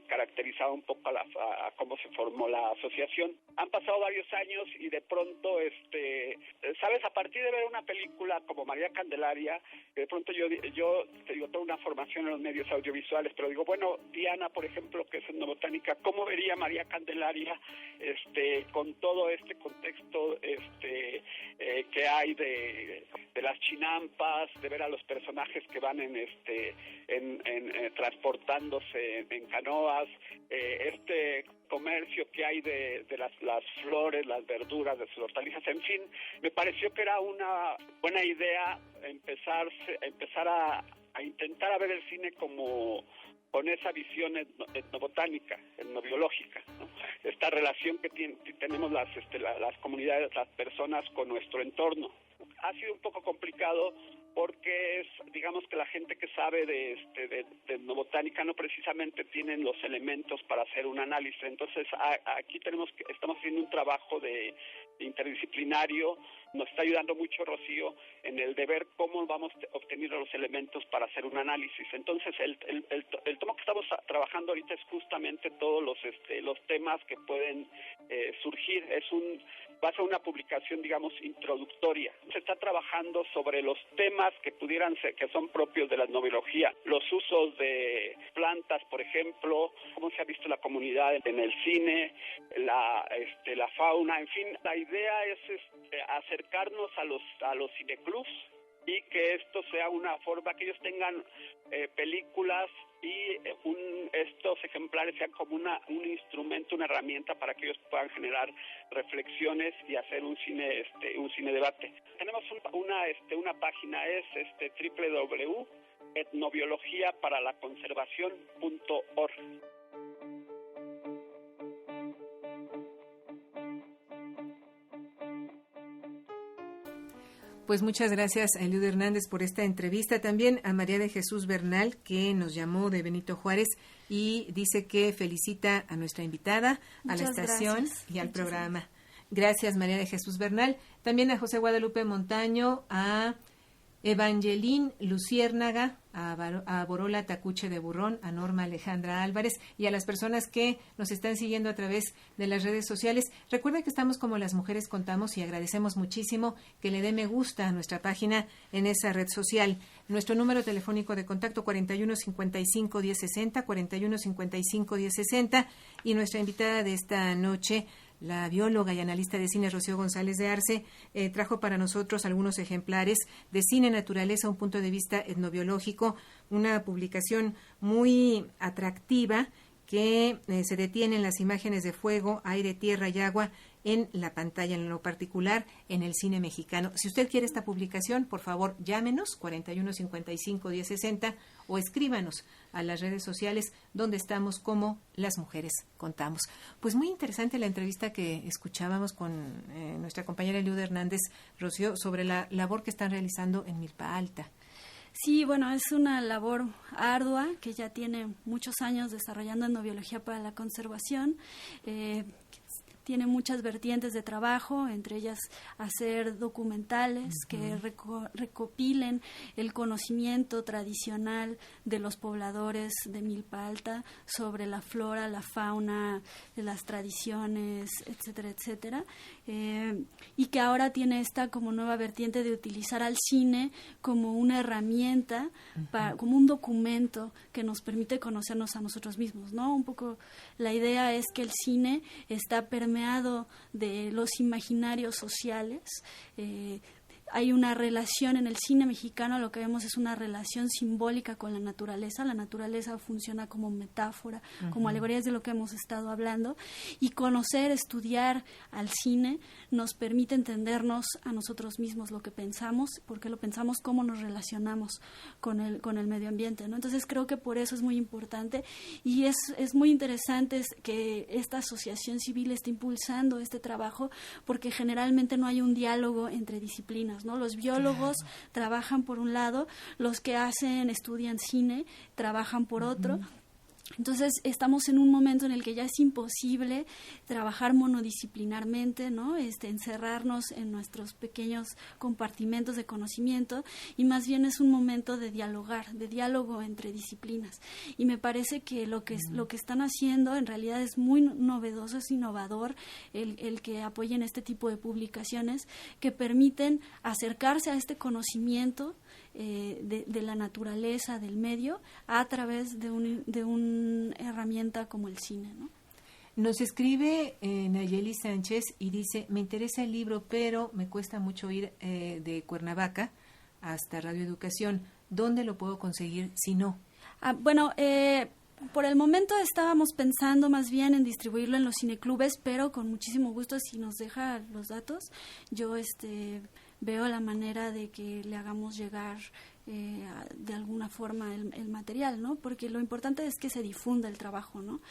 caracterizaba un poco a cómo se formó la asociación. Han pasado varios años y de pronto, sabes, a partir de ver una película como María Candelaria, de pronto yo tengo una formación en los medios audiovisuales, pero digo, bueno, Diana, por ejemplo, que es etnobotánica, ¿cómo vería María Candelaria con todo este contexto que hay de las chinampas, de ver a los personajes que van transportándose en canoas, comercio que hay de las flores, las verduras, de sus hortalizas, en fin, me pareció que era una buena idea empezar a intentar a ver el cine como con esa visión etnobotánica, etnobiológica, ¿no? Esta relación que tenemos las comunidades, las personas con nuestro entorno. Ha sido un poco complicado porque digamos que la gente que sabe de etnobotánica no precisamente tienen los elementos para hacer un análisis. Entonces aquí estamos haciendo un trabajo de interdisciplinario. Nos está ayudando mucho Rocío en el de ver cómo vamos obteniendo los elementos para hacer un análisis. Entonces el tomo que estamos trabajando ahorita es justamente todos los temas que pueden surgir. Va a ser una publicación, digamos, introductoria. Se está trabajando sobre los temas que pudieran ser, que son propios de la etnobiología, los usos de plantas, por ejemplo, cómo se ha visto la comunidad en el cine, la fauna, en fin. La idea es acercarnos a los cineclubs y que esto sea una forma que ellos tengan películas y estos ejemplares sean como un instrumento, una herramienta para que ellos puedan generar reflexiones y hacer un cine debate. Tenemos una página, es www.etnobiologiaparalaconservacion.org. Pues muchas gracias a Eliud Hernández por esta entrevista. También a María de Jesús Bernal, que nos llamó de Benito Juárez y dice que felicita a nuestra invitada, a la estación y al programa. Gracias, María de Jesús Bernal. También a José Guadalupe Montaño, a Evangelín Luciérnaga, a Borola Tacuche de Burrón, a Norma Alejandra Álvarez y a las personas que nos están siguiendo a través de las redes sociales. Recuerden que estamos como Las Mujeres Contamos y agradecemos muchísimo que le dé me gusta a nuestra página en esa red social. Nuestro número telefónico de contacto 4155-1060, 4155-1060, y nuestra invitada de esta noche, la bióloga y analista de cine Rocío González de Arce, trajo para nosotros algunos ejemplares de Cine Naturaleza, un punto de vista etnobiológico, una publicación muy atractiva que se detiene en las imágenes de fuego, aire, tierra y agua en la pantalla, en lo particular en el cine mexicano. Si usted quiere esta publicación, por favor, llámenos 4155-1060 o escríbanos a las redes sociales donde estamos como Las Mujeres Contamos. Pues muy interesante la entrevista que escuchábamos con nuestra compañera Eliud Hernández, Rocío, sobre la labor que están realizando en Milpa Alta. Sí, bueno, es una labor ardua que ya tiene muchos años desarrollando etnobiología para la conservación. Tiene muchas vertientes de trabajo, entre ellas hacer documentales que recopilen el conocimiento tradicional de los pobladores de Milpa Alta sobre la flora, la fauna, las tradiciones, etcétera, etcétera. Y que ahora tiene esta como nueva vertiente de utilizar al cine como una herramienta, como un documento que nos permite conocernos a nosotros mismos, ¿no? Un poco la idea es que el cine está permeado de los imaginarios sociales. Hay una relación en el cine mexicano, lo que vemos es una relación simbólica con la naturaleza. La naturaleza funciona como metáfora, como alegorías de lo que hemos estado hablando, y conocer, estudiar al cine nos permite entendernos a nosotros mismos, lo que pensamos, por qué lo pensamos, cómo nos relacionamos con el medio ambiente, ¿no? Entonces creo que por eso es muy importante y es muy interesante que esta asociación civil esté impulsando este trabajo, porque generalmente no hay un diálogo entre disciplinas, ¿no? Los biólogos trabajan por un lado, los que estudian cine trabajan por otro. Entonces estamos en un momento en el que ya es imposible trabajar monodisciplinarmente, ¿no? Encerrarnos en nuestros pequeños compartimentos de conocimiento, y más bien es un momento de dialogar, de diálogo entre disciplinas. Y me parece que lo que están haciendo en realidad es muy novedoso, es innovador el que apoyen este tipo de publicaciones que permiten acercarse a este conocimiento de la naturaleza, del medio, a través de una herramienta como el cine, ¿no? Nos escribe Nayeli Sánchez y dice: me interesa el libro, pero me cuesta mucho ir de Cuernavaca hasta Radio Educación. ¿Dónde lo puedo conseguir si no? Por el momento estábamos pensando más bien en distribuirlo en los cineclubes, pero con muchísimo gusto, si nos deja los datos, yo veo la manera de que le hagamos llegar de alguna forma el material, ¿no? Porque lo importante es que se difunda el trabajo, ¿no?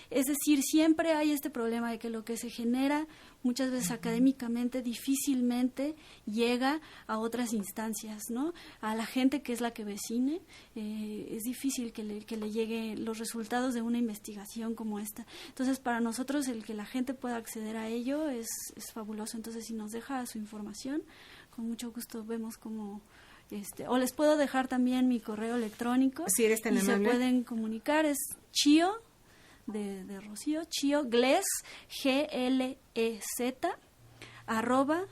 Es decir, siempre hay este problema de que lo que se genera muchas veces académicamente difícilmente llega a otras instancias, ¿no? A la gente que es la que ve cine, es difícil que le lleguen los resultados de una investigación como esta. Entonces, para nosotros el que la gente pueda acceder a ello es fabuloso. Entonces, si nos deja su información, con mucho gusto vemos cómo... o les puedo dejar también mi correo electrónico. Si eres tan amable. Se pueden comunicar, es Chio, de Rocío, Chio Glez, Glez, arroba,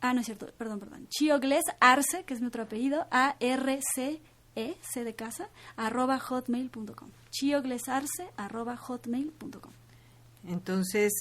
no es cierto, perdón, Chio Glez Arce, que es mi otro apellido, ARCE, C de casa, @hotmail.com. Chio Glez Arce, @hotmail.com. Entonces,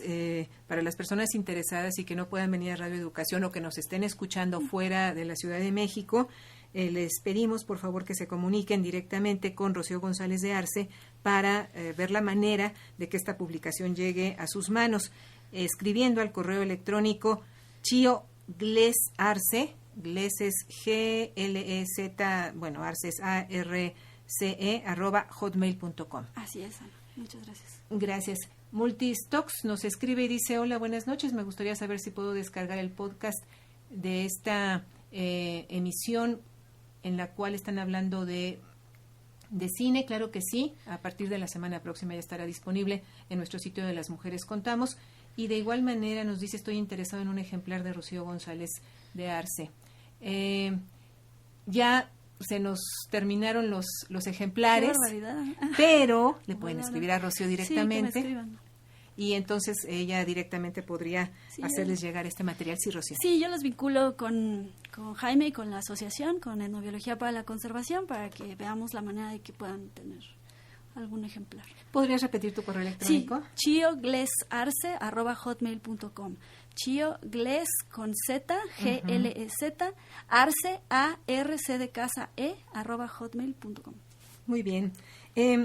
para las personas interesadas y que no puedan venir a Radio Educación o que nos estén escuchando fuera de la Ciudad de México, les pedimos por favor que se comuniquen directamente con Rocío González de Arce para ver la manera de que esta publicación llegue a sus manos, escribiendo al correo electrónico Chio Glez Arce, Glez es Glez, bueno, Arce es ARCE, @hotmail.com. Así es, Ana. Muchas gracias. Gracias. Multistox nos escribe y dice: hola, buenas noches, me gustaría saber si puedo descargar el podcast de esta emisión en la cual están hablando de cine. Claro que sí, a partir de la semana próxima ya estará disponible en nuestro sitio de Las Mujeres Contamos. Y de igual manera nos dice: estoy interesado en un ejemplar de Rocío González de Arce. Ya se nos terminaron los ejemplares, pero le pueden escribir a Rocío directamente. Sí, que me escriban. Y entonces ella directamente podría hacerles llegar este material. Sí, Rocío. Sí, yo los vinculo con Jaime y con la asociación, con Etnobiología para la Conservación, para que veamos la manera de que puedan tener algún ejemplar. ¿Podrías repetir tu correo electrónico? Sí, chioglezarce @hotmail.com. Chio Glez con Z, Glez, Arce, ARC de casa, @hotmail.com. Muy bien.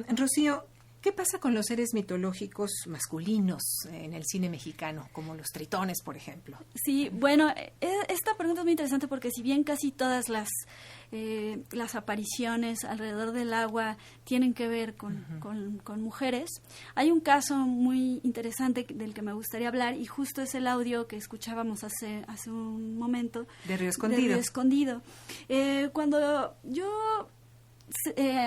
Rocío, ¿Qué pasa con los seres mitológicos masculinos en el cine mexicano, como los tritones, por ejemplo? Sí, bueno, esta pregunta es muy interesante porque si bien casi todas las apariciones alrededor del agua tienen que ver con mujeres, hay un caso muy interesante del que me gustaría hablar y justo es el audio que escuchábamos hace un momento. De Río Escondido. De Río Escondido. Cuando yo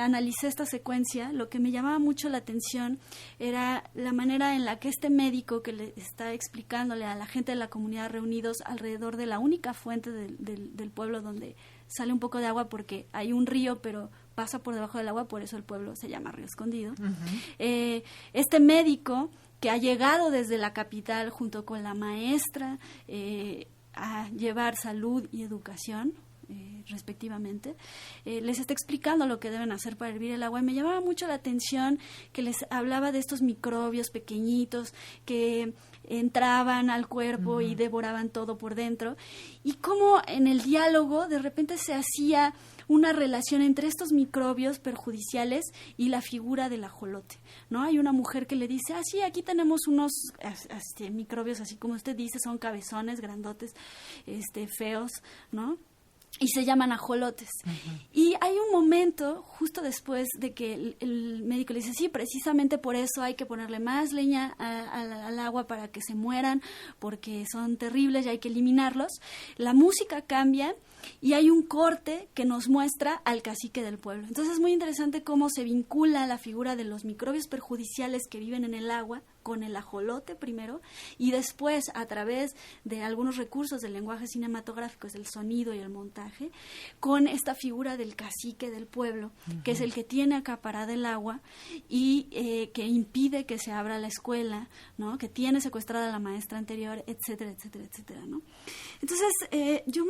analicé esta secuencia, lo que me llamaba mucho la atención era la manera en la que este médico que le está explicándole a la gente de la comunidad reunidos alrededor de la única fuente del pueblo donde sale un poco de agua, porque hay un río pero pasa por debajo del agua, por eso el pueblo se llama Río Escondido. Este médico que ha llegado desde la capital junto con la maestra a llevar salud y educación respectivamente, les está explicando lo que deben hacer para hervir el agua, y me llamaba mucho la atención que les hablaba de estos microbios pequeñitos que entraban al cuerpo y devoraban todo por dentro, y cómo en el diálogo de repente se hacía una relación entre estos microbios perjudiciales y la figura del ajolote, ¿no? Hay una mujer que le dice, sí, aquí tenemos unos microbios, así como usted dice, son cabezones, grandotes, feos, ¿no? Y se llaman ajolotes. Y hay un momento justo después de que el médico le dice, sí, precisamente por eso hay que ponerle más leña al agua para que se mueran, porque son terribles y hay que eliminarlos. La música cambia y hay un corte que nos muestra al cacique del pueblo. Entonces es muy interesante cómo se vincula la figura de los microbios perjudiciales que viven en el agua con el ajolote primero, y después a través de algunos recursos del lenguaje cinematográfico, es el sonido y el montaje, con esta figura del cacique del pueblo, que es el que tiene acaparada el agua y que impide que se abra la escuela, ¿no? Que tiene secuestrada a la maestra anterior, etcétera, etcétera, etcétera, ¿no? Entonces yo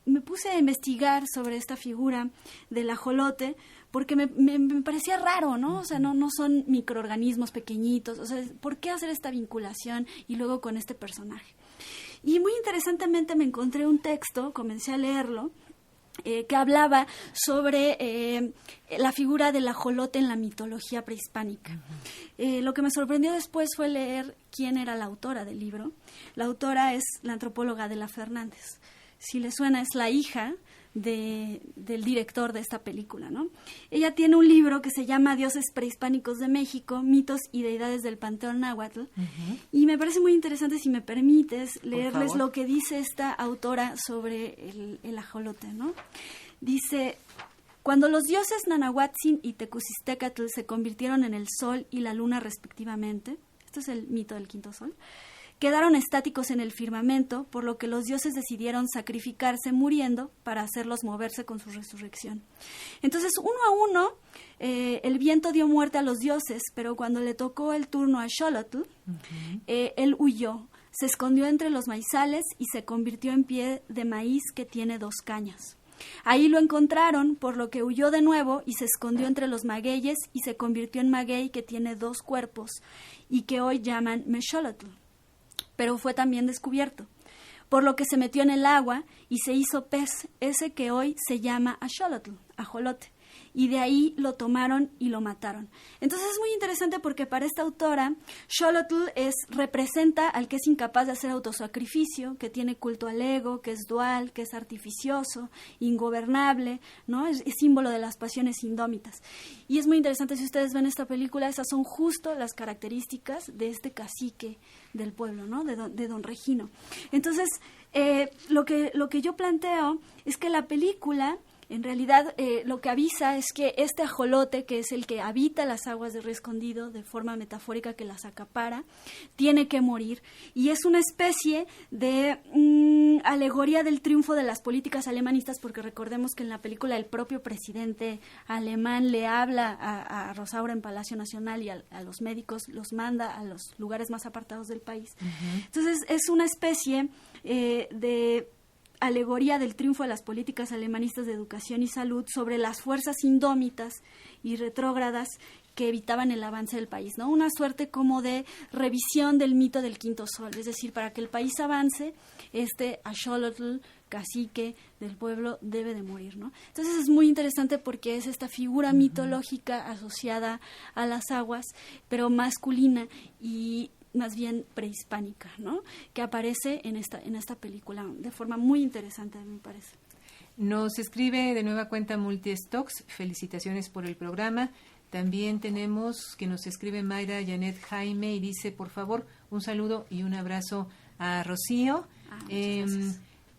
me puse a investigar sobre esta figura del ajolote porque me parecía raro, ¿no? O sea, no son microorganismos pequeñitos, o sea, ¿por qué hacer esta vinculación y luego con este personaje? Y muy interesantemente me encontré un texto, comencé a leerlo, que hablaba sobre la figura del ajolote en la mitología prehispánica. Lo que me sorprendió después fue leer quién era la autora del libro. La autora es la antropóloga Adela Fernández. Si le suena, es la hija del director de esta película, ¿no? Ella tiene un libro que se llama Dioses prehispánicos de México, mitos y deidades del panteón náhuatl, y me parece muy interesante, si me permites, leerles lo que dice esta autora sobre el ajolote, ¿no? Dice: cuando los dioses Nanahuatzin y Tecusistecatl se convirtieron en el sol y la luna respectivamente, esto es el mito del quinto sol, quedaron estáticos en el firmamento, por lo que los dioses decidieron sacrificarse muriendo para hacerlos moverse con su resurrección. Entonces, uno a uno, el viento dio muerte a los dioses, pero cuando le tocó el turno a Xolotl, él huyó, se escondió entre los maizales y se convirtió en pie de maíz que tiene 2 cañas. Ahí lo encontraron, por lo que huyó de nuevo y se escondió entre los magueyes y se convirtió en maguey que tiene 2 cuerpos y que hoy llaman Mexolotl. Pero fue también descubierto, por lo que se metió en el agua y se hizo pez, ese que hoy se llama axolotl, ajolote, y de ahí lo tomaron y lo mataron. Entonces es muy interesante porque para esta autora, Xolotl representa al que es incapaz de hacer autosacrificio, que tiene culto al ego, que es dual, que es artificioso, ingobernable, ¿no? Es símbolo de las pasiones indómitas. Y es muy interesante, si ustedes ven esta película, esas son justo las características de este cacique del pueblo, ¿no? De don Regino. Entonces, lo que yo planteo es que la película, en realidad, lo que avisa es que este ajolote, que es el que habita las aguas de Río Escondido, de forma metafórica que las acapara, tiene que morir. Y es una especie de alegoría del triunfo de las políticas alemanistas, porque recordemos que en la película el propio presidente alemán le habla a Rosaura en Palacio Nacional y a los médicos, los manda a los lugares más apartados del país. Entonces, es una especie de alegoría del triunfo de las políticas alemanistas de educación y salud sobre las fuerzas indómitas y retrógradas que evitaban el avance del país, ¿no? Una suerte como de revisión del mito del quinto sol, es decir, para que el país avance, axolotl, cacique del pueblo, debe de morir, ¿no? Entonces es muy interesante porque es esta figura mitológica asociada a las aguas, pero masculina y más bien prehispánica, ¿no? Que aparece en esta película de forma muy interesante, me parece. Nos escribe de nueva cuenta Multistocks, felicitaciones por el programa. También tenemos que nos escribe Mayra Janet Jaime y dice, por favor, un saludo y un abrazo a Rocío.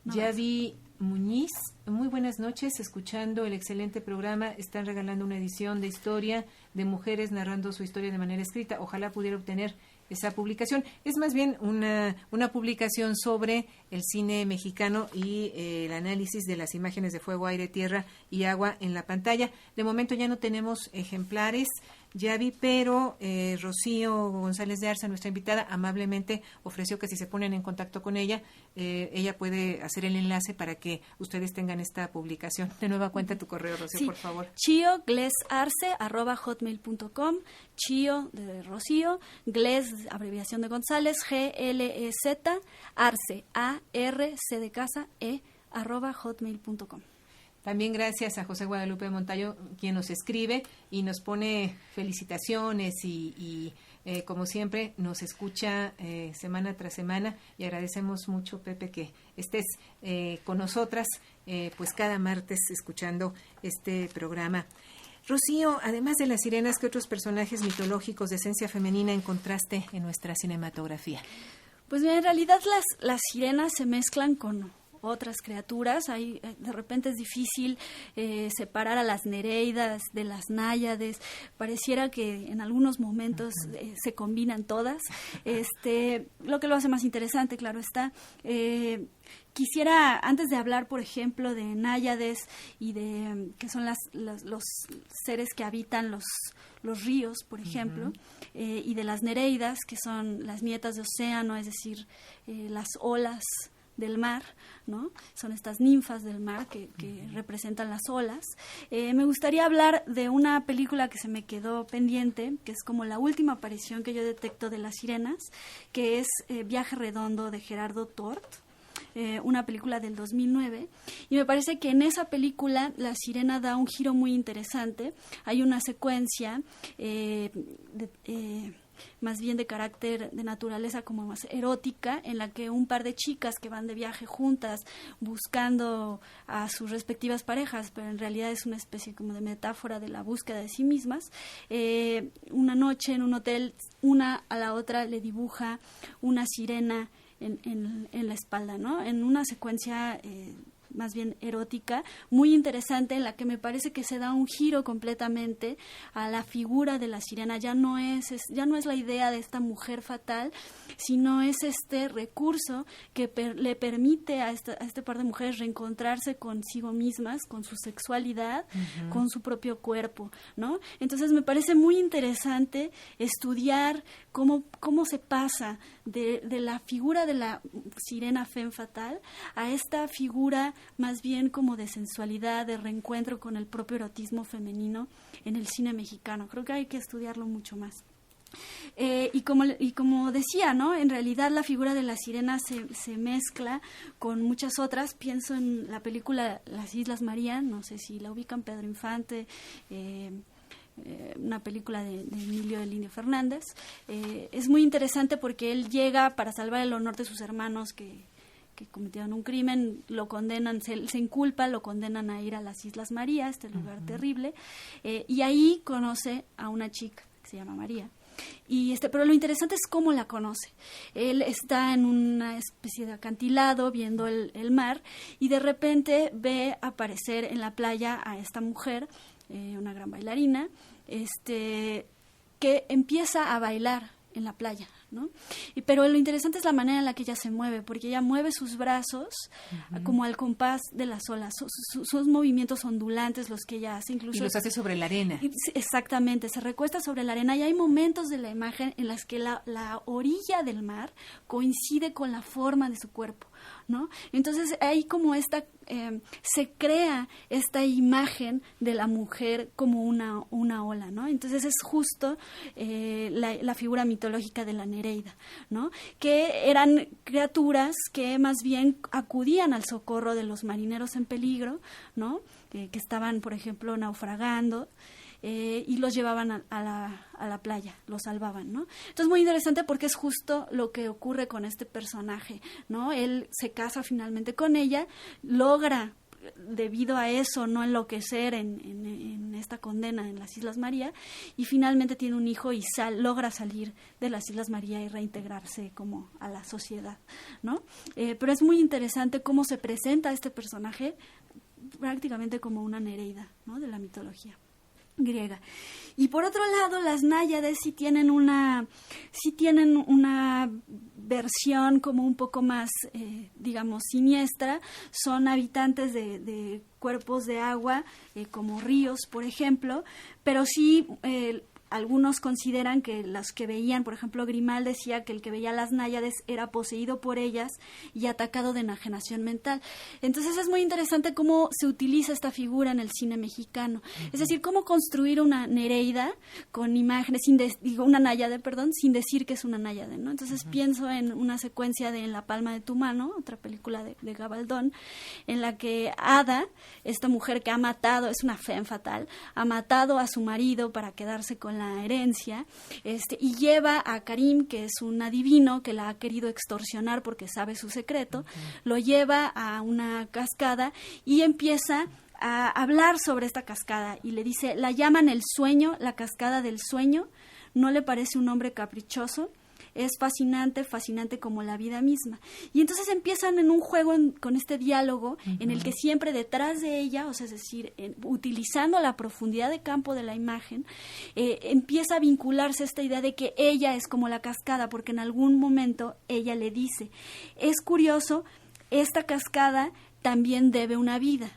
Yavi Muñiz, muy buenas noches, escuchando el excelente programa. Están regalando una edición de historia de mujeres narrando su historia de manera escrita. Ojalá pudiera obtener esa publicación. Es más bien una publicación sobre el cine mexicano y el análisis de las imágenes de fuego, aire, tierra y agua en la pantalla. De momento ya no tenemos ejemplares, Yavi, pero Rocío González de Arza, nuestra invitada, amablemente ofreció que si se ponen en contacto con ella, ella puede hacer el enlace para que ustedes tengan esta publicación. De nueva cuenta tu correo, Rocío, sí, por favor. chioglesarce@hotmail.com, Chio de Rocío, Gles, abreviación de González, Glez, Arce, ARC de casa, @hotmail.com. También gracias a José Guadalupe Montayo, quien nos escribe y nos pone felicitaciones y como siempre nos escucha semana tras semana, y agradecemos mucho, Pepe, que estés con nosotras pues cada martes escuchando este programa. Rocío, además de las sirenas, ¿qué otros personajes mitológicos de esencia femenina encontraste en nuestra cinematografía? Pues en realidad las sirenas se mezclan con otras criaturas. De repente es difícil separar a las nereidas de las náyades. Pareciera que en algunos momentos se combinan todas. Lo que lo hace más interesante, claro está. Quisiera, antes de hablar, por ejemplo, de náyades y de que son los seres que habitan los ríos, por ejemplo, y de las nereidas, que son las nietas de océano, es decir, las olas del mar, ¿no? Son estas ninfas del mar que representan las olas. Me gustaría hablar de una película que se me quedó pendiente, que es como la última aparición que yo detecto de las sirenas, que es Viaje Redondo de Gerardo Tort, una película del 2009, y me parece que en esa película la sirena da un giro muy interesante. Hay una secuencia más bien de carácter de naturaleza como más erótica, en la que un par de chicas que van de viaje juntas buscando a sus respectivas parejas, pero en realidad es una especie como de metáfora de la búsqueda de sí mismas, una noche en un hotel, una a la otra le dibuja una sirena en la espalda, ¿no? En una secuencia más bien erótica, muy interesante, en la que me parece que se da un giro completamente a la figura de la sirena. Ya no es la idea de esta mujer fatal, sino es este recurso que le permite a este par de mujeres reencontrarse consigo mismas, con su sexualidad, con su propio cuerpo, ¿no? Entonces me parece muy interesante estudiar cómo se pasa de la figura de la sirena femme fatal a esta figura más bien como de sensualidad, de reencuentro con el propio erotismo femenino en el cine mexicano. Creo que hay que estudiarlo mucho más. Y como decía, ¿no? En realidad la figura de la sirena se mezcla con muchas otras. Pienso en la película Las Islas María, no sé si la ubican, Pedro Infante, una película de Emilio del Indio Fernández. Es muy interesante porque él llega para salvar el honor de sus hermanos que cometieron un crimen, lo condenan, se inculpa, lo condenan a ir a las Islas María, este lugar terrible, y ahí conoce a una chica que se llama María. Pero lo interesante es cómo la conoce. Él está en una especie de acantilado viendo el mar, y de repente ve aparecer en la playa a esta mujer, una gran bailarina, que empieza a bailar en la playa, ¿no? Pero lo interesante es la manera en la que ella se mueve, porque ella mueve sus brazos como al compás de las olas, sus movimientos ondulantes los que ella hace, incluso... Y los hace sobre la arena. Exactamente, se recuesta sobre la arena y hay momentos de la imagen en las que la orilla del mar coincide con la forma de su cuerpo, ¿no? Entonces hay como se crea esta imagen de la mujer como una ola, ¿no? Entonces es justo la figura mitológica de la Nereida, ¿no? Que eran criaturas que más bien acudían al socorro de los marineros en peligro, ¿no? Que estaban, por ejemplo, naufragando. Y los llevaban a la playa, los salvaban, ¿no? Entonces, muy interesante porque es justo lo que ocurre con este personaje, ¿no? Él se casa finalmente con ella, logra, debido a eso, no enloquecer en esta condena en las Islas María, y finalmente tiene un hijo y logra salir de las Islas María y reintegrarse como a la sociedad, ¿no? Pero es muy interesante cómo se presenta este personaje prácticamente como una Nereida, ¿no? De la mitología griega. Y por otro lado, las náyades sí tienen una versión como un poco más, digamos, siniestra. Son habitantes de cuerpos de agua, como ríos, por ejemplo, pero sí... algunos consideran que los que veían, por ejemplo, Grimal decía que el que veía las náyades era poseído por ellas y atacado de enajenación mental. Entonces es muy interesante cómo se utiliza esta figura en el cine mexicano. Es decir, cómo construir una Nereida con imágenes, una náyade, sin decir que es una náyade, ¿no? Entonces pienso en una secuencia de En la palma de tu mano, otra película de Gabaldón, en la que Ada, esta mujer que ha matado, es una femme fatal, ha matado a su marido para quedarse con la herencia, y lleva a Karim, que es un adivino que la ha querido extorsionar porque sabe su secreto, lo lleva a una cascada y empieza a hablar sobre esta cascada y le dice, la llaman el sueño, la cascada del sueño, no le parece un nombre caprichoso, es fascinante como la vida misma. Y entonces empiezan en un juego con este diálogo en el que siempre detrás de ella, o sea, es decir, utilizando la profundidad de campo de la imagen, empieza a vincularse esta idea de que ella es como la cascada, porque en algún momento ella le dice, es curioso, esta cascada también debe una vida.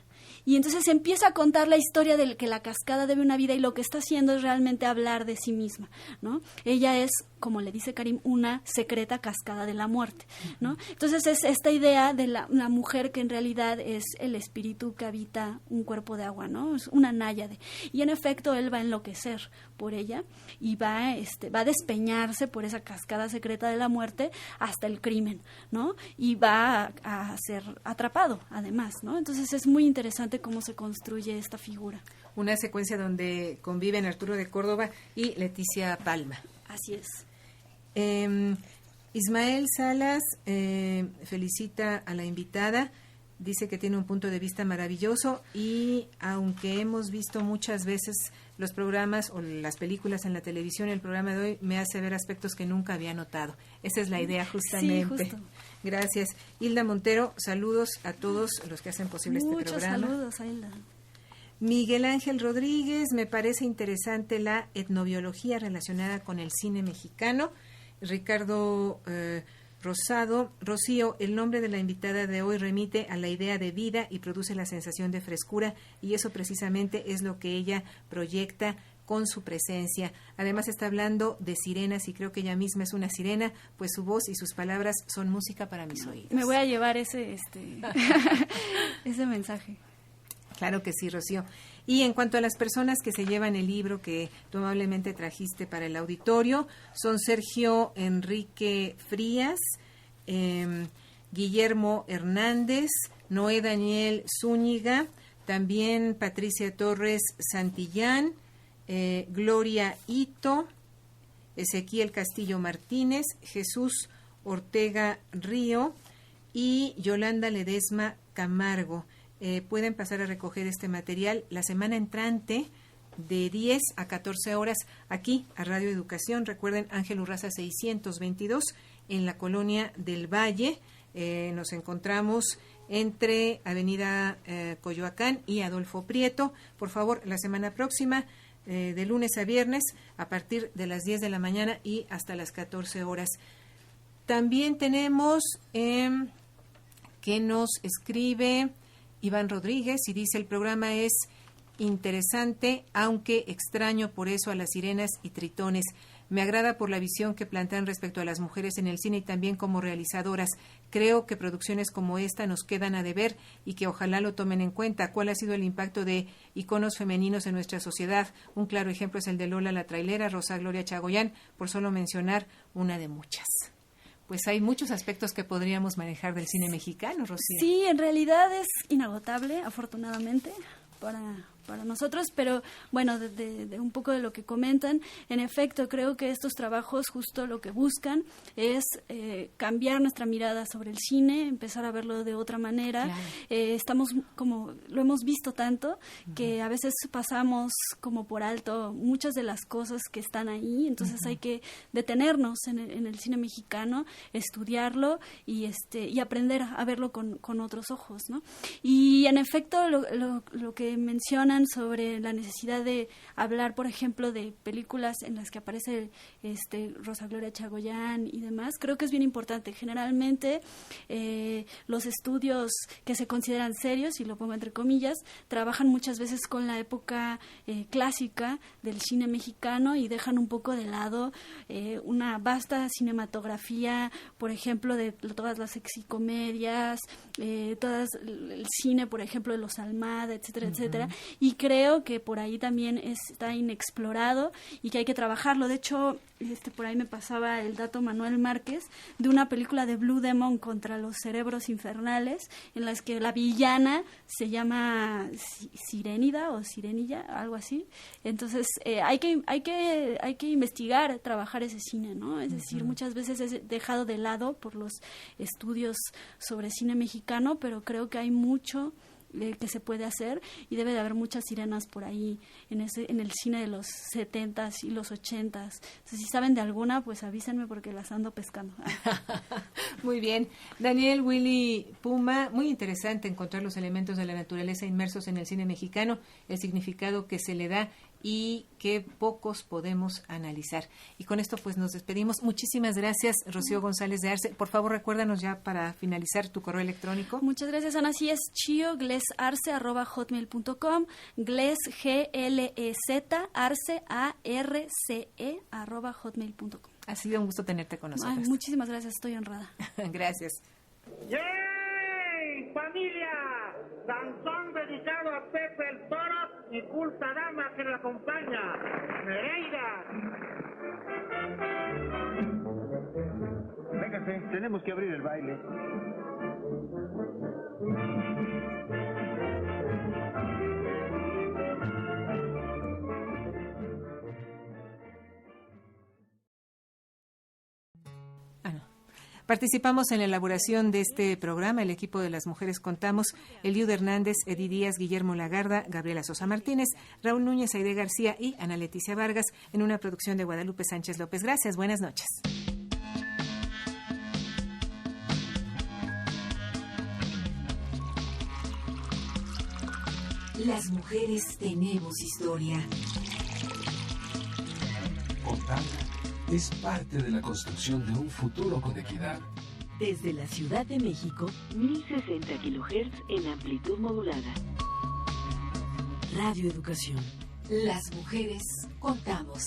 Y entonces empieza a contar la historia de que la cascada debe una vida y lo que está haciendo es realmente hablar de sí misma, ¿no? Ella es, como le dice Karim, una secreta cascada de la muerte, ¿no? Entonces es esta idea de la mujer que en realidad es el espíritu que habita un cuerpo de agua, ¿no? Es una náyade. Y en efecto él va a enloquecer por ella y va a despeñarse por esa cascada secreta de la muerte hasta el crimen, ¿no? Y va a ser atrapado, además, ¿no? Entonces es muy interesante cómo se construye esta figura. Una secuencia donde conviven Arturo de Córdoba y Leticia Palma. Así es. Ismael Salas felicita a la invitada, dice que tiene un punto de vista maravilloso y aunque hemos visto muchas veces los programas o las películas en la televisión, el programa de hoy me hace ver aspectos que nunca había notado. Esa es la idea justamente. Sí, justo. Gracias. Hilda Montero, saludos a todos los que hacen posible este programa. Muchos saludos, Hilda. Miguel Ángel Rodríguez, me parece interesante la etnobiología relacionada con el cine mexicano. Ricardo Rocío, el nombre de la invitada de hoy remite a la idea de vida y produce la sensación de frescura y eso precisamente es lo que ella proyecta con su presencia. Además está hablando de sirenas y creo que ella misma es una sirena, pues su voz y sus palabras son música para mis oídos. Me voy a llevar ese mensaje. Claro que sí, Rocío. Y en cuanto a las personas que se llevan el libro que tú amablemente trajiste para el auditorio, son Sergio Enrique Frías, Guillermo Hernández, Noé Daniel Zúñiga, también Patricia Torres Santillán, Gloria Ito, Ezequiel Castillo Martínez, Jesús Ortega Río y Yolanda Ledesma Camargo. Pueden pasar a recoger este material la semana entrante de 10 a 14 horas aquí a Radio Educación. Recuerden, Ángel Urraza 622 en la Colonia del Valle. Nos encontramos entre Avenida Coyoacán y Adolfo Prieto. Por favor, la semana próxima de lunes a viernes a partir de las 10 de la mañana y hasta las 14 horas. También tenemos que nos escribe Iván Rodríguez y dice: el programa es interesante, aunque extraño por eso a las sirenas y tritones. Me agrada por la visión que plantean respecto a las mujeres en el cine y también como realizadoras. Creo que producciones como esta nos quedan a deber y que ojalá lo tomen en cuenta. ¿Cuál ha sido el impacto de iconos femeninos en nuestra sociedad? Un claro ejemplo es el de Lola la Trailera, Rosa Gloria Chagoyán, por solo mencionar una de muchas. Pues hay muchos aspectos que podríamos manejar del cine mexicano, Rocío. Sí, en realidad es inagotable, afortunadamente, para nosotros, pero bueno, de un poco de lo que comentan, en efecto, creo que estos trabajos justo lo que buscan es cambiar nuestra mirada sobre el cine, empezar a verlo de otra manera. Claro. Estamos como, lo hemos visto tanto, que a veces pasamos como por alto muchas de las cosas que están ahí, entonces hay que detenernos en el cine mexicano, estudiarlo y aprender a verlo con otros ojos, ¿no? Y en efecto, lo que mencionan sobre la necesidad de hablar, por ejemplo, de películas en las que aparece Rosa Gloria Chagoyán y demás, creo que es bien importante. Generalmente los estudios que se consideran serios, y lo pongo entre comillas, trabajan muchas veces con la época clásica del cine mexicano y dejan un poco de lado una vasta cinematografía, por ejemplo, de todas las sexicomedias, todas el cine, por ejemplo, de los Almada, etcétera, etcétera, y creo que por ahí también está inexplorado y que hay que trabajarlo. De hecho, por ahí me pasaba el dato Manuel Márquez de una película de Blue Demon contra los cerebros infernales, en las que la villana se llama Sirenida o Sirenilla, algo así. Entonces hay que investigar, trabajar ese cine, ¿no? Es decir, muchas veces es dejado de lado por los estudios sobre cine mexicano, pero creo que hay mucho que se puede hacer y debe de haber muchas sirenas por ahí en el cine de los 70s y los 80s. Entonces, si saben de alguna, pues avísenme porque las ando pescando. Muy bien. Daniel Willy Puma, muy interesante encontrar los elementos de la naturaleza inmersos en el cine mexicano, el significado que se le da y que pocos podemos analizar. Y con esto pues nos despedimos. Muchísimas gracias, Rocío González de Arce. Por favor, recuérdanos ya para finalizar tu correo electrónico. Muchas gracias, Ana. Sí, es chioglesarce@hotmail.com, Gles, G-L-E-Z, Arce, A-R-C-E, @hotmail.com. Ha sido un gusto tenerte con nosotros. Ay, muchísimas gracias, estoy honrada. Gracias. ¡Yay! ¡Familia! Danzón dedicado a Pepe el Toro y Pulsa Dama que lo acompaña. ¡Nereida! Véngase, tenemos que abrir el baile. Participamos en la elaboración de este programa el equipo de Las Mujeres Contamos, Eliud Hernández, Edith Díaz, Guillermo Lagarda, Gabriela Sosa Martínez, Raúl Núñez, Aide García y Ana Leticia Vargas, en una producción de Guadalupe Sánchez López. Gracias, buenas noches. Las mujeres tenemos historia. Contarla es parte de la construcción de un futuro con equidad. Desde la Ciudad de México, 1060 kHz en amplitud modulada. Radio Educación. Las mujeres contamos.